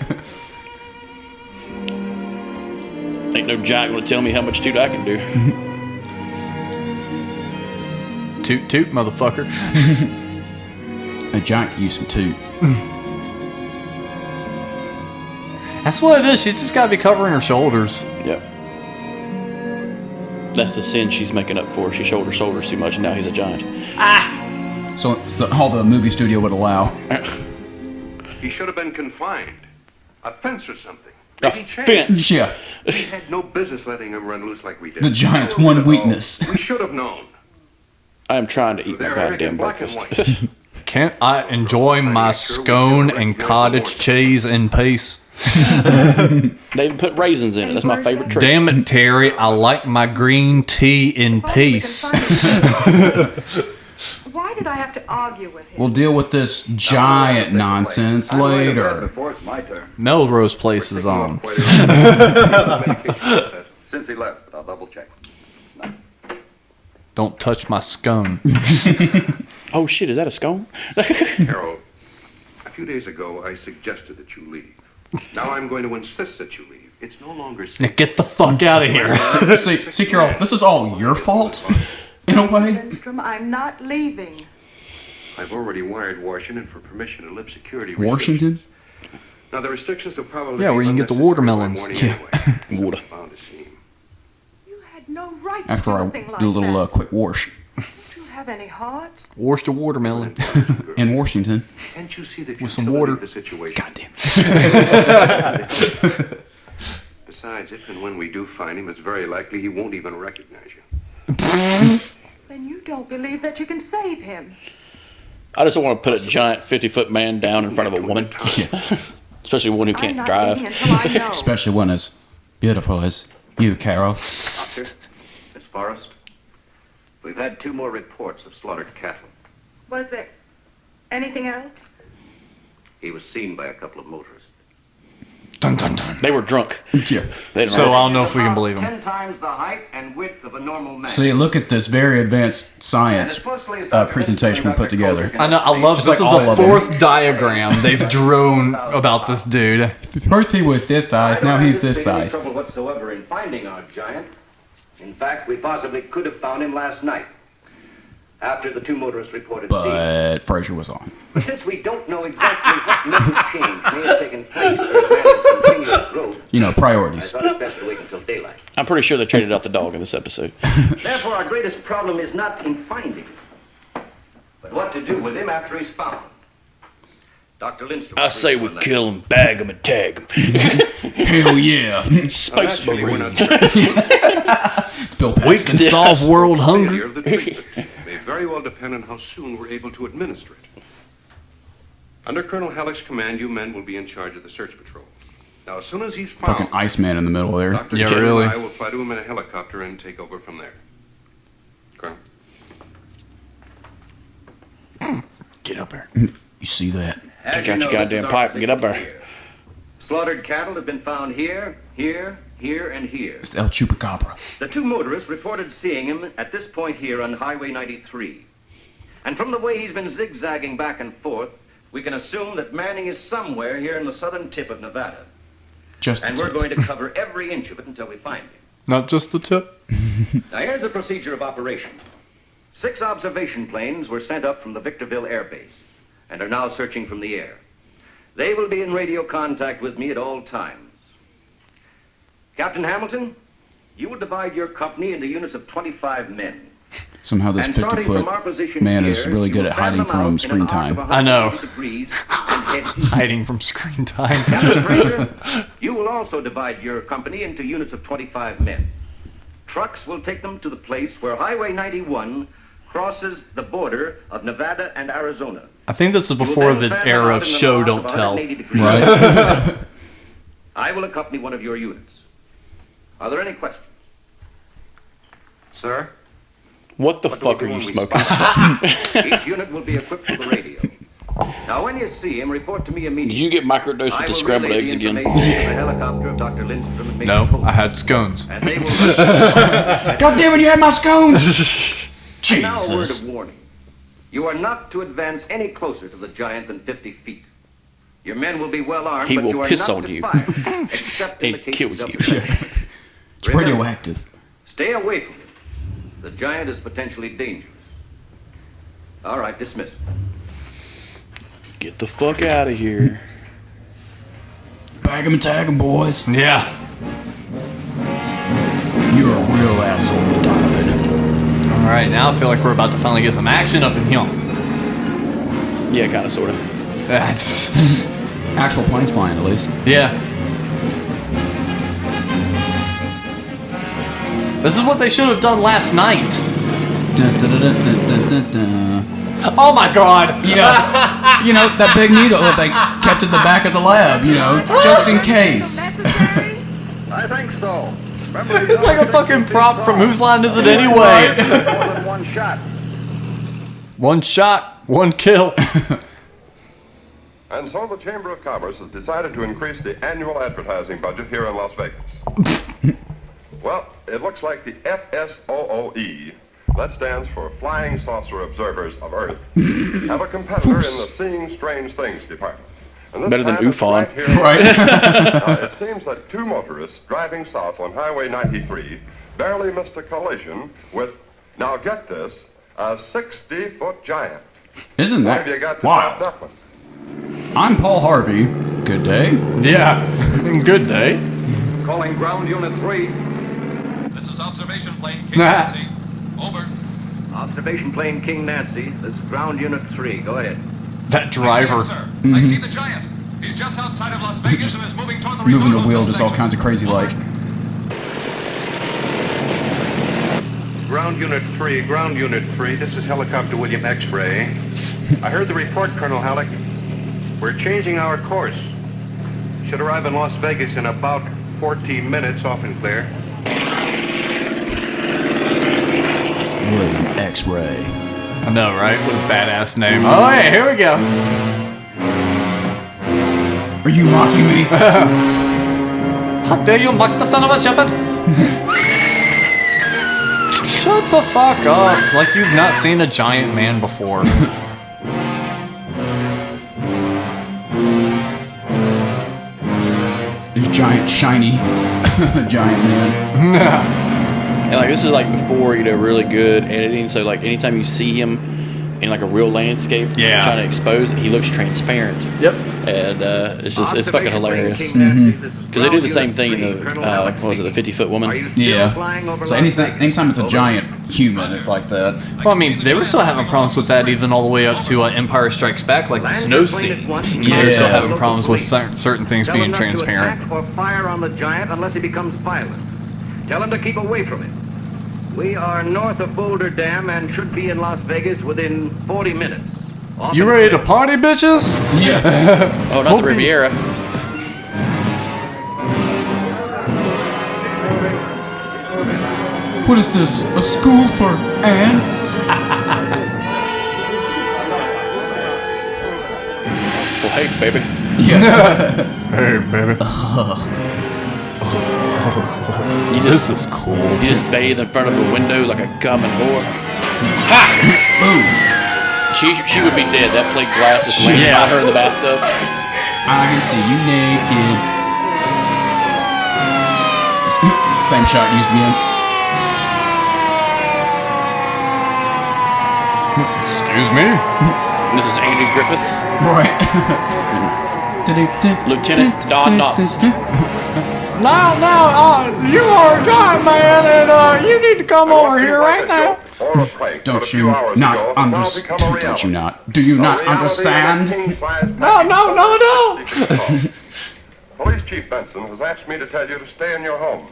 Speaker 3: Ain't no giant gonna tell me how much toot I can do.
Speaker 1: Toot toot, motherfucker.
Speaker 2: A giant could use some toot.
Speaker 1: That's what it is. She's just gotta be covering her shoulders.
Speaker 3: Yep. That's the sin she's making up for. She showed her shoulders too much, and now he's a giant.
Speaker 2: So it's all the movie studio would allow.
Speaker 4: He should have been confined. A fence or something.
Speaker 3: A
Speaker 4: Maybe chained.
Speaker 3: fence.
Speaker 2: Yeah.
Speaker 4: We had no business letting him run loose like we did.
Speaker 2: The giant's one weakness.
Speaker 4: We should have known.
Speaker 3: I am trying to eat my
Speaker 4: They're
Speaker 3: goddamn
Speaker 4: black and
Speaker 3: breakfast.
Speaker 1: Can't I enjoy my scone and cottage cheese in peace?
Speaker 3: They even put raisins in it. That's my favorite treat.
Speaker 1: Damn it, Terry. I like my green tea in peace.
Speaker 6: Why did I have to argue with him?
Speaker 2: We'll deal with this giant nonsense later.
Speaker 7: Before it's my turn.
Speaker 1: Melrose Place is on.
Speaker 7: Since he left, but I'll double check.
Speaker 1: Don't touch my scone.
Speaker 3: Oh shit, is that a scone?
Speaker 4: Harold, a few days ago I suggested that you leave. Now I'm going to insist that you leave. It's no longer safe.
Speaker 1: Get the fuck out of here.
Speaker 2: See, Carol, this is all your fault, in a way.
Speaker 6: Lindstrom, I'm not leaving.
Speaker 4: I've already wired Washington for permission to lift security
Speaker 2: Washington?
Speaker 4: Now the restrictions will probably
Speaker 1: Yeah, where you can get the watermelons.
Speaker 4: Yeah.
Speaker 3: Water.
Speaker 6: You had no right
Speaker 2: After
Speaker 6: to
Speaker 2: I
Speaker 6: something like
Speaker 2: do a little
Speaker 6: that.
Speaker 2: quick wash
Speaker 6: Don't you have any heart?
Speaker 1: Wash the watermelon.
Speaker 2: in Washington.
Speaker 4: Can't you see that
Speaker 1: With some water.
Speaker 4: the situation?
Speaker 1: Goddamn.
Speaker 4: Besides, if and when we do find him, it's very likely he won't even recognize you.
Speaker 6: Then you don't believe that you can save him.
Speaker 3: I just don't want to put a giant 50-foot man down in front of a woman. Especially one who
Speaker 6: I'm
Speaker 3: can't
Speaker 6: not
Speaker 3: drive.
Speaker 6: leaving until I know.
Speaker 2: Especially one as beautiful as you, Carol.
Speaker 10: Doctor, Miss Forrest, we've had 2 more reports of slaughtered cattle.
Speaker 6: Was there anything else?
Speaker 10: He was seen by a couple of motorists.
Speaker 1: Dun, dun, dun.
Speaker 3: They were drunk.
Speaker 2: Yeah.
Speaker 3: They
Speaker 1: So I don't know if we can believe him.
Speaker 10: 10 times the height and width of a normal man.
Speaker 2: See, look at this very advancct science presentation we put together.
Speaker 1: I know. I love
Speaker 2: It's
Speaker 1: this.
Speaker 2: like
Speaker 1: Is the
Speaker 2: all of them.
Speaker 1: 4th diagram they've drawn about this dude.
Speaker 2: First he was this size, now he's this
Speaker 10: Any
Speaker 2: size.
Speaker 10: trouble whatsoever in finding our giant. In fact, we possibly could have found him last night, after the 2 motorists reported seeing him.
Speaker 2: But Fraser was on.
Speaker 10: But since we don't know exactly what mental change may have taken place during man's continuous growth,
Speaker 2: You know,
Speaker 10: I
Speaker 2: priorities.
Speaker 10: thought it best to wait until daylight.
Speaker 3: I'm pretty sure they traded out the dog in this episode.
Speaker 10: Therefore, our greatest problem is not in finding him, but what to do with him after he's found. Dr. Lindstrom.
Speaker 3: I say we kill him, bag him, and tag him.
Speaker 2: Hell yeah.
Speaker 3: Space
Speaker 4: Actually, we're
Speaker 3: Marine.
Speaker 4: not
Speaker 2: Bill
Speaker 1: We can solve world hunger.
Speaker 4: failure of the treatment may very well depend on how soon we're able to administer it. Under Colonel Halleck's command, you men will be in charge of the search patrol. Now, as soon as he's found,
Speaker 2: Fucking Iceman in the middle there.
Speaker 4: Dr.
Speaker 1: Yeah,
Speaker 4: King
Speaker 1: really.
Speaker 4: and I will fly to him in a helicopter and take over from there. Colonel?
Speaker 1: Get up there.
Speaker 2: You see that?
Speaker 10: As
Speaker 3: Take
Speaker 10: you
Speaker 3: out
Speaker 10: know,
Speaker 3: your
Speaker 10: this is
Speaker 3: goddamn
Speaker 10: our
Speaker 3: pipe and get up there.
Speaker 10: position here. Slaughtered cattle have been found here, here, here, and here.
Speaker 2: It's El Chupacabra.
Speaker 10: The 2 motorists reported seeing him at this point here on Highway 93. And from the way he's been zigzagging back and forth, we can assume that Manning is somewhere here in the southern tip of Nevada.
Speaker 2: Just
Speaker 10: And
Speaker 2: the
Speaker 10: we're
Speaker 2: tip.
Speaker 10: going to cover every inch of it until we find him.
Speaker 1: Not just the tip.
Speaker 10: Now, here's the procedure of operation. 6 observation planes were sent up from the Victorville Air Base and are now searching from the air. They will be in radio contact with me at all times. Captain Hamilton, you will divide your company into units of 25 men.
Speaker 2: Somehow this
Speaker 10: And starting from our
Speaker 2: 50-foot
Speaker 10: position
Speaker 2: man
Speaker 10: here,
Speaker 2: is really
Speaker 10: you
Speaker 2: good
Speaker 10: will
Speaker 2: at
Speaker 10: fan
Speaker 2: hiding
Speaker 10: them out
Speaker 2: from
Speaker 10: in
Speaker 2: screen
Speaker 10: an arc
Speaker 2: time.
Speaker 10: of
Speaker 1: I know.
Speaker 10: 180 degrees and head east.
Speaker 1: Hiding from screen time.
Speaker 10: Captain Fraser, you will also divide your company into units of 25 men. Trucks will take them to the place where Highway 91 crosses the border of Nevada and Arizona.
Speaker 1: I think this is before the era of show don't tell.
Speaker 2: Right.
Speaker 10: I will accompany one of your units. Are there any questions?
Speaker 4: Sir?
Speaker 3: What the
Speaker 10: What do we
Speaker 3: fuck are
Speaker 10: do
Speaker 3: you
Speaker 10: when we
Speaker 3: smoking?
Speaker 10: Each unit will be equipped with a radio. Now, when you see him, report to me immediately.
Speaker 3: Did you get microdosed
Speaker 10: I
Speaker 3: with the
Speaker 10: will
Speaker 3: scrambled
Speaker 10: relay
Speaker 3: eggs
Speaker 10: the
Speaker 3: again?
Speaker 10: information to the helicopter of Dr. Lindstrom and Major
Speaker 1: No,
Speaker 10: Pope.
Speaker 1: I had scones.
Speaker 10: And they will...
Speaker 2: God damn it, you had my scones!
Speaker 10: And now a word
Speaker 2: Jesus.
Speaker 10: of warning. You are not to advance any closer to the giant than 50 feet. Your men will be well armed,
Speaker 3: He
Speaker 10: but
Speaker 3: will
Speaker 10: you are
Speaker 3: piss
Speaker 10: not
Speaker 3: on
Speaker 10: to
Speaker 3: you.
Speaker 10: fire, except in the
Speaker 3: It
Speaker 10: case
Speaker 3: kills
Speaker 10: of
Speaker 3: you.
Speaker 2: It's radioactive.
Speaker 10: Stay away from him. The giant is potentially dangerous. All right, dismissed.
Speaker 3: Get the fuck out of here.
Speaker 2: Bag 'em and tag 'em, boys.
Speaker 1: Yeah.
Speaker 2: You're a real asshole, Donovan.
Speaker 1: All right, now I feel like we're about to finally get some action up in here.
Speaker 3: Yeah, kind of, sort of.
Speaker 1: That's
Speaker 2: Actual planes flying, at least.
Speaker 1: yeah. This is what they should have done last night.
Speaker 2: Dun, dun, dun, dun, dun, dun, dun.
Speaker 1: Oh my god.
Speaker 2: Yeah. You know, that big needle that they kept at the back of the lab, you know, just in case.
Speaker 7: I think so. Remember,
Speaker 1: It's like a fucking prop from Whose Line Is It Anyway?
Speaker 7: more than one shot.
Speaker 1: One shot, one kill.
Speaker 11: And so the Chamber of Commerce has decided to increase the annual advertising budget here in Las Vegas. Well, it looks like the FSOOE, that stands for Flying Saucer Observers of Earth, have a competitor in the Seeing Strange Things department. And this
Speaker 3: Better than
Speaker 11: time it's
Speaker 3: UFON.
Speaker 11: Right. Here
Speaker 2: Right.
Speaker 11: It seems that two motorists driving south on Highway 93 barely missed a collision with, now get this, a 60-foot giant.
Speaker 2: Isn't
Speaker 11: What
Speaker 2: that
Speaker 11: have you got to
Speaker 2: wild?
Speaker 11: top that one?
Speaker 2: I'm Paul Harvey. Good day.
Speaker 1: Yeah. Good day.
Speaker 8: Calling ground unit 3.
Speaker 15: This is observation plane King Nancy. Over.
Speaker 10: Observation plane King Nancy. This is ground unit 3. Go ahead.
Speaker 1: That driver.
Speaker 15: Sir, I see the giant. He's just outside of Las Vegas and is moving toward the
Speaker 2: Moving
Speaker 15: resort
Speaker 2: the wheel
Speaker 15: hotel
Speaker 2: just all
Speaker 15: section.
Speaker 2: kinds of crazy like.
Speaker 4: Ground Unit 3, this is Helicopter William X-Ray. I heard the report, Colonel Halleck. We're changing our course. Should arrive in Las Vegas in about 14 minutes, off and clear.
Speaker 2: William X-Ray.
Speaker 1: I know, right? What a badass name. Oh, hey, here we go.
Speaker 2: Are you mocking me?
Speaker 1: How dare you mock the son of a shepherd? Shut the fuck up. Like you've not seen a giant man before.
Speaker 2: There's giant, shiny, giant man.
Speaker 3: And like this is like before, you know, really good editing. So like anytime you see him in like a real landscape,
Speaker 1: Yeah.
Speaker 3: trying to expose it, he looks transparent.
Speaker 1: Yep.
Speaker 3: And it's just it's fucking hilarious.
Speaker 2: Mm-hmm.
Speaker 3: Because they do the same thing in the what was it, the 50-foot woman?
Speaker 2: Yeah. So anytime it's a giant human, it's like that.
Speaker 1: Well, I mean, they were still having problems with that even all the way up to Empire Strikes Back, like the snow scene.
Speaker 2: Yeah.
Speaker 1: They're still having problems with certain things
Speaker 10: Tell him
Speaker 1: being
Speaker 10: not to
Speaker 1: transparent.
Speaker 10: attack or fire on the giant unless he becomes violent. Tell him to keep away from him. We are north of Boulder Dam and should be in Las Vegas within 40 minutes. Off
Speaker 1: You
Speaker 10: and
Speaker 1: ready to
Speaker 10: clear.
Speaker 1: party, bitches?
Speaker 2: Yeah.
Speaker 3: Oh, not the Riviera.
Speaker 2: What is this? A school for ants?
Speaker 3: Well, hey, baby.
Speaker 2: Yeah.
Speaker 1: Hey, baby. This is cool.
Speaker 3: You just bathe in front of a window like a common whore. Ha!
Speaker 2: Boom.
Speaker 3: She would be dead. That plate glass is laying
Speaker 1: Yeah.
Speaker 3: by her in the bathtub.
Speaker 2: I can see you naked. Same shot used again.
Speaker 1: Excuse me?
Speaker 3: This is Andy Griffith,
Speaker 2: Right.
Speaker 3: Lieutenant Don Knotts.
Speaker 1: No, you are a giant man, and you need to come over here right now.
Speaker 11: Or a prank, but a
Speaker 2: Don't
Speaker 11: few
Speaker 2: you
Speaker 11: hours
Speaker 2: not
Speaker 11: ago, it's now become a
Speaker 2: understand? Don't
Speaker 11: reality.
Speaker 2: you not? Do you
Speaker 11: A
Speaker 2: not
Speaker 11: reality
Speaker 2: understand?
Speaker 11: of a king-size
Speaker 1: No.
Speaker 11: package. Police Chief Benson has asked me to tell you to stay in your homes.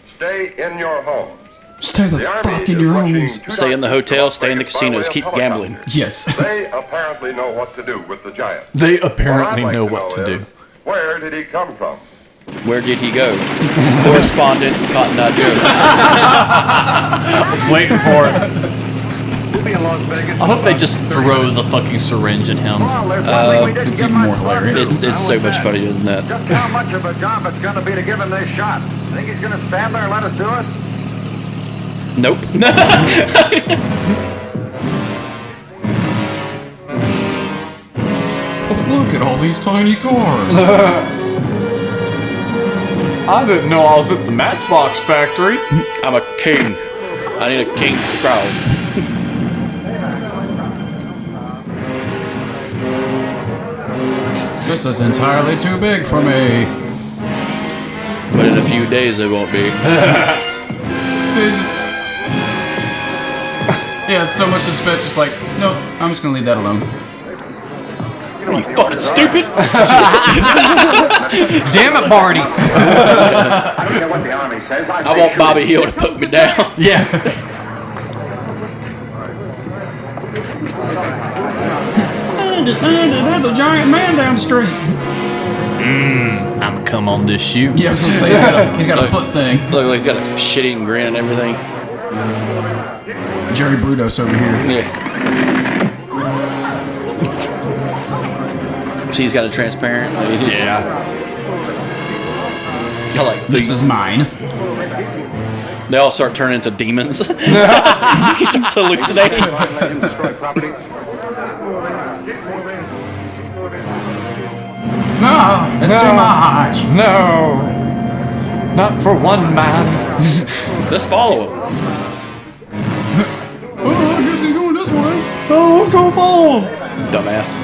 Speaker 11: Stay in your homes.
Speaker 2: Stay the
Speaker 11: Army
Speaker 2: fuck in
Speaker 11: is
Speaker 2: your
Speaker 11: rushing
Speaker 2: homes.
Speaker 11: two
Speaker 3: Stay in the
Speaker 11: doctors
Speaker 3: hotel,
Speaker 11: to
Speaker 3: stay in the
Speaker 11: Las Vegas by way
Speaker 3: casinos,
Speaker 11: of
Speaker 3: keep gambling.
Speaker 11: helicopter.
Speaker 2: Yes.
Speaker 11: They apparently know what to do with the giant.
Speaker 1: They
Speaker 11: What I'd
Speaker 1: apparently
Speaker 11: like
Speaker 1: know what to
Speaker 11: is,
Speaker 1: do.
Speaker 11: Where did he come from?
Speaker 3: Where did he go? Correspondent Cotton Eye Joe.
Speaker 1: I was waiting for it.
Speaker 4: We'll be in Las Vegas.
Speaker 1: I hope they just throw the fucking syringe at him.
Speaker 4: Well, there's one thing we didn't
Speaker 2: It's
Speaker 4: give
Speaker 2: even
Speaker 4: much
Speaker 2: more
Speaker 4: thought to.
Speaker 2: hilarious.
Speaker 3: It's so much funnier than that.
Speaker 4: Just how much of a job it's going to be to give him this shot? Think he's going to stand there and let us do it?
Speaker 3: Nope.
Speaker 2: Look at all these tiny cars.
Speaker 1: I didn't know I was at the Matchbox factory.
Speaker 3: I'm a king. I need a king's crown.
Speaker 2: This is entirely too big for me.
Speaker 3: But in a few days it won't be.
Speaker 2: Yeah, it's so much suspense. Just like, nope, I'm just gonna leave that alone.
Speaker 3: Are you fucking stupid?
Speaker 1: Damn it, Barty.
Speaker 4: I don't care what the Army says.
Speaker 3: I want Bobby Hill to put me down.
Speaker 1: Yeah.
Speaker 12: Andy, there's a giant man down the street.
Speaker 1: I'm come on this shoe.
Speaker 2: Yeah, I was gonna say he's got a foot thing.
Speaker 3: Look, he's got a shit-eating grin and everything.
Speaker 2: Jerry Brudos over here.
Speaker 3: Yeah. He's got a transparent.
Speaker 1: Yeah.
Speaker 3: I like
Speaker 2: This is mine.
Speaker 3: They all start turning into demons. He starts hallucinating.
Speaker 2: No, it's too much.
Speaker 1: No. Not for one man.
Speaker 3: Let's follow him.
Speaker 2: Oh, I guess he's going this way.
Speaker 1: Oh, let's go follow him.
Speaker 3: Dumbass.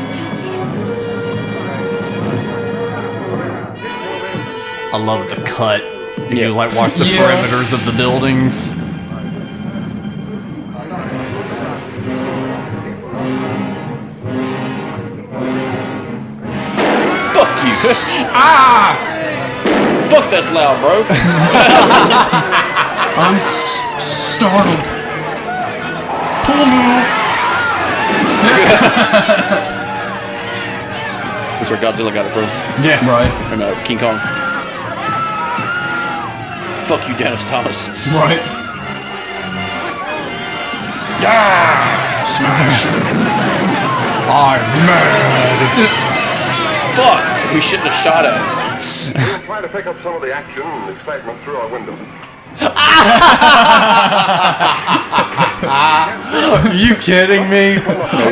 Speaker 1: I love the cut. If you like watch the
Speaker 2: Yeah.
Speaker 1: perimeters of the buildings.
Speaker 3: Fuck you.
Speaker 2: Ah!
Speaker 3: Fuck, that's loud, bro.
Speaker 2: I'm startled.
Speaker 1: Pull move.
Speaker 3: That's where Godzilla got it from.
Speaker 1: Yeah.
Speaker 2: Right.
Speaker 3: Or no, King Kong. Fuck you, Dennis Thomas.
Speaker 2: Right.
Speaker 3: Yeah!
Speaker 2: Smash.
Speaker 1: I'm mad.
Speaker 3: Fuck! We shouldn't have shot at him.
Speaker 11: We'll try to pick up some of the action and excitement through our window.
Speaker 1: Are you kidding me?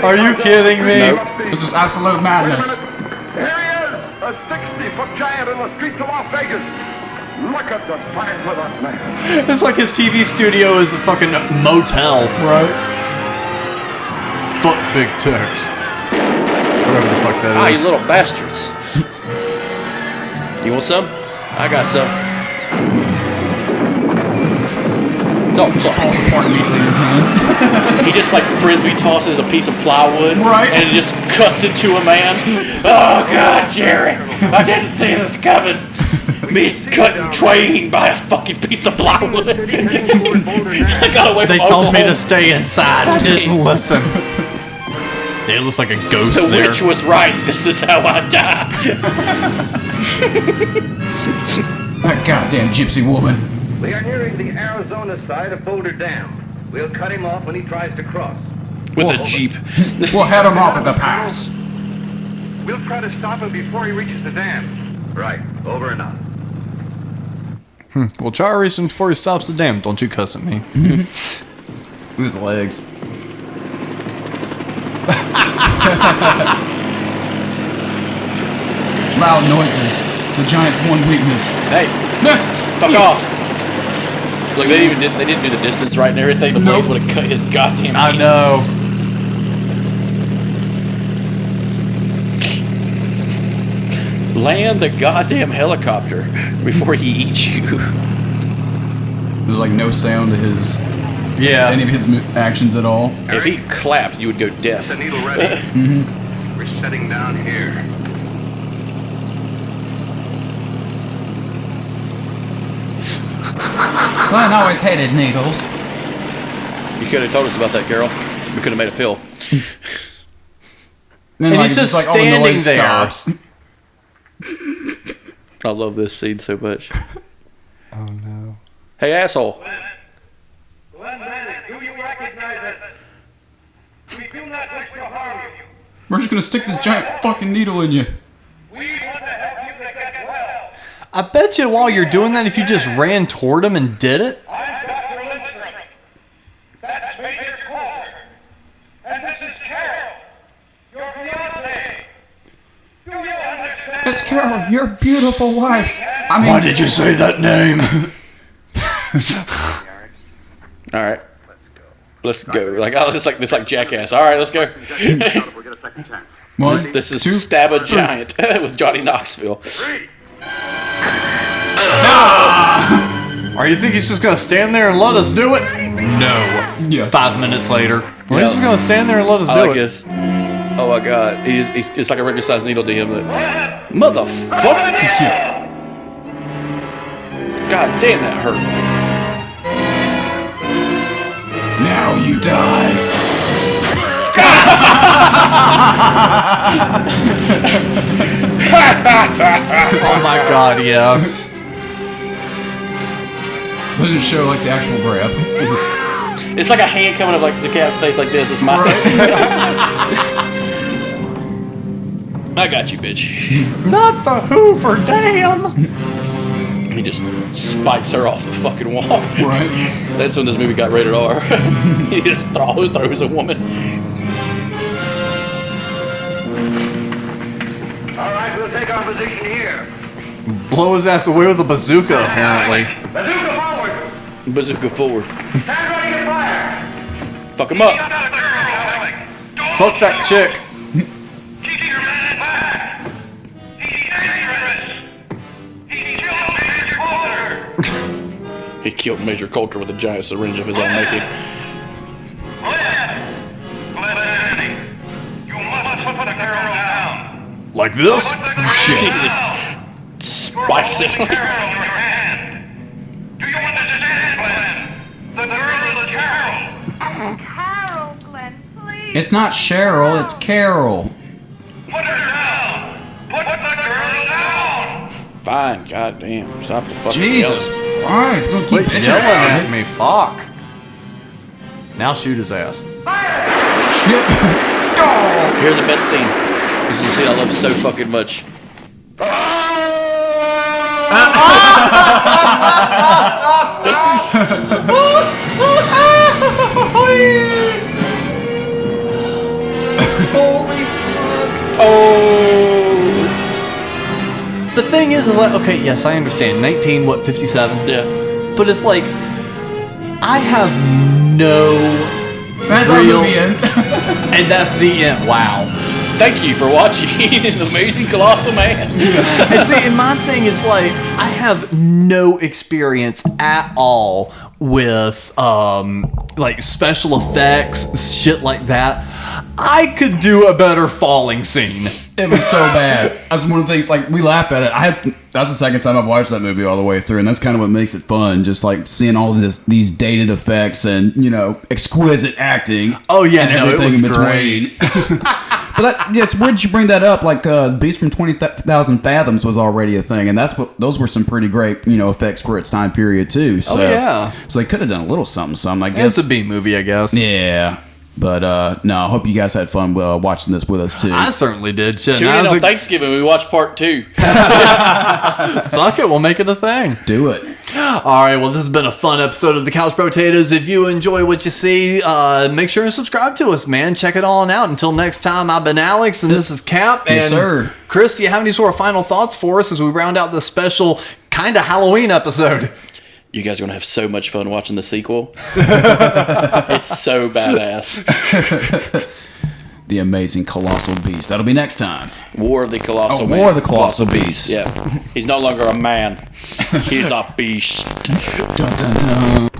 Speaker 1: Are you kidding me?
Speaker 3: Nope.
Speaker 2: This is absolute madness.
Speaker 11: Here he is, a 60-foot giant in the streets of Las Vegas. Look at the size of that man.
Speaker 1: It's like his TV studio is a fucking motel.
Speaker 2: Right.
Speaker 1: Fuck big Turks. Whatever the fuck that
Speaker 3: Ah,
Speaker 1: is.
Speaker 3: you little bastards. You want some? I got some. Oh, fuck.
Speaker 2: Falls apart immediately in his hands.
Speaker 3: He just like frisbee tosses a piece of plywood.
Speaker 2: Right.
Speaker 3: And it just cuts into a man. Oh, God, Jerry. I didn't see this coming. Me cut in twain by a fucking piece of plywood. I got away from
Speaker 1: They told me
Speaker 3: Oklahoma.
Speaker 1: to stay inside. I didn't listen. It looks like a ghost
Speaker 3: The
Speaker 1: there.
Speaker 3: witch was right. This is how I die.
Speaker 2: That goddamn gypsy woman.
Speaker 10: We are nearing the Arizona side of Boulder Dam. We'll cut him off when he tries to cross.
Speaker 3: With a Jeep.
Speaker 2: We'll head him off at the pass.
Speaker 4: We'll try to stop him before he reaches the dam.
Speaker 10: Right. Over and out.
Speaker 1: Well, try racing before he stops the dam. Don't you cuss at me.
Speaker 2: With his legs. Loud noises. The giant's one weakness.
Speaker 3: Hey, fuck off. Look, they didn't do the distance right and everything. The blades would have cut his goddamn.
Speaker 1: I know.
Speaker 3: Land the goddamn helicopter before he eats you.
Speaker 2: There's like no sound to his.
Speaker 1: Yeah.
Speaker 2: Any of his actions at all.
Speaker 3: If he clapped, you would go deaf.
Speaker 4: The needle ready.
Speaker 2: Mm-hmm.
Speaker 4: We're setting down here.
Speaker 2: Glenn always hated needles.
Speaker 3: You could have told us about that, Carol. We could have made a pill.
Speaker 1: And he's just
Speaker 2: all the
Speaker 1: standing
Speaker 2: noise
Speaker 1: there.
Speaker 2: stops.
Speaker 3: I love this scene so much.
Speaker 1: Oh no.
Speaker 3: Hey, asshole.
Speaker 4: Do you recognize us? We do not wish to harm you.
Speaker 2: We're just gonna stick this giant fucking needle in you.
Speaker 4: We want to help you to get well.
Speaker 1: I bet you while you're doing that, if you just ran toward him and did it.
Speaker 4: I'm Dr. Lindstrom. That's Major Coulter. And this is Carol, your fiancée. Do you understand?
Speaker 2: It's Carol, your beautiful wife. I mean,
Speaker 1: Why did you say that name?
Speaker 3: All right. Let's go. Like I was just like this, like jackass. All right, let's go.
Speaker 10: We'll get a second chance.
Speaker 2: one,
Speaker 3: This is
Speaker 2: two,
Speaker 3: Stab a Giant with Johnny Knoxville.
Speaker 1: Or you think he's just gonna stand there and let us do it? No.
Speaker 2: Yeah.
Speaker 1: 5 minutes later. Well,
Speaker 3: Yeah.
Speaker 1: he's just gonna stand there and let us
Speaker 3: I
Speaker 1: do
Speaker 3: like
Speaker 1: it.
Speaker 3: this. Oh my God, he's it's like a regular sized needle to him. Like, motherfucker! God damn, that hurt.
Speaker 2: Now you die.
Speaker 1: Oh my God, yes.
Speaker 2: Doesn't show like the actual grab.
Speaker 3: It's like a hand coming up like the cat's face like this. It's my. I got you, bitch.
Speaker 1: Not the Hoover Dam.
Speaker 3: He just spikes her off the fucking wall.
Speaker 2: Right.
Speaker 3: That's when this movie got rated R. He just throws a woman.
Speaker 10: All right, we'll take our position here.
Speaker 1: Blow his ass away with a bazooka, apparently.
Speaker 10: Bazooka forward.
Speaker 3: Bazooka forward.
Speaker 10: Stand ready to fire.
Speaker 3: Fuck him up.
Speaker 1: Fuck that chick.
Speaker 3: He killed Major Coulter with a giant syringe of his own making.
Speaker 1: Like this?
Speaker 3: Shit. He just spikes it.
Speaker 6: Carol, Glenn, please.
Speaker 2: It's not Cheryl, it's Carol.
Speaker 3: Fine, goddamn. Stop the fucking
Speaker 2: Jesus.
Speaker 3: yelling.
Speaker 2: Alright, we're gonna
Speaker 1: Quit
Speaker 2: keep bitching
Speaker 1: yelling
Speaker 2: about
Speaker 1: at
Speaker 2: it.
Speaker 1: me, fuck. Now shoot his ass.
Speaker 3: Here's the best scene. This is a scene I love so fucking much.
Speaker 1: Holy fuck.
Speaker 3: Oh.
Speaker 1: The thing is like, okay, yes, I understand. 1957?
Speaker 3: Yeah.
Speaker 1: But it's like, I have no
Speaker 2: That's how the movie ends.
Speaker 1: And that's the end. Wow.
Speaker 3: Thank you for watching An Amazing Colossal Man.
Speaker 1: And see, and my thing is like, I have no experience at all with like special effects, shit like that. I could do a better falling scene.
Speaker 2: It was so bad. That's one of the things, like, we laugh at it. That's the second time I've watched that movie all the way through, and that's kind of what makes it fun. Just like seeing all of these dated effects and, you know, exquisite acting.
Speaker 1: Oh yeah,
Speaker 2: and
Speaker 1: no, it was
Speaker 2: in between. But it's weird you bring that up. Like Beast from 20,000 Fathoms was already a thing, and those were some pretty great, you know, effects for its time period too. So,
Speaker 1: yeah.
Speaker 2: So they could have done a little something. I guess
Speaker 1: It's a B movie, I guess.
Speaker 2: Yeah. But no, I hope you guys had fun watching this with us too.
Speaker 1: I certainly did. Shit,
Speaker 3: Tune in on Thanksgiving. We watched part 2.
Speaker 1: Fuck it, we'll make it a thing.
Speaker 2: Do it.
Speaker 1: All right, well, this has been a fun episode of the Couch Potatoes. If you enjoy what you see, make sure and subscribe to us, man. Check it all out. Until next time, I've been Alex, and this is Cap.
Speaker 2: Yes, sir.
Speaker 1: Chris, do you have any sort of final thoughts for us as we round out this special kind of Halloween episode?
Speaker 3: You guys are going to have so much fun watching the sequel. It's so badass.
Speaker 2: The Amazing Colossal Beast. That'll be next time.
Speaker 3: War of the Colossal Man.
Speaker 2: War of the Colossal Beast.
Speaker 3: Yeah. He's no longer a man. He's a beast.
Speaker 2: Dun, dun, dun.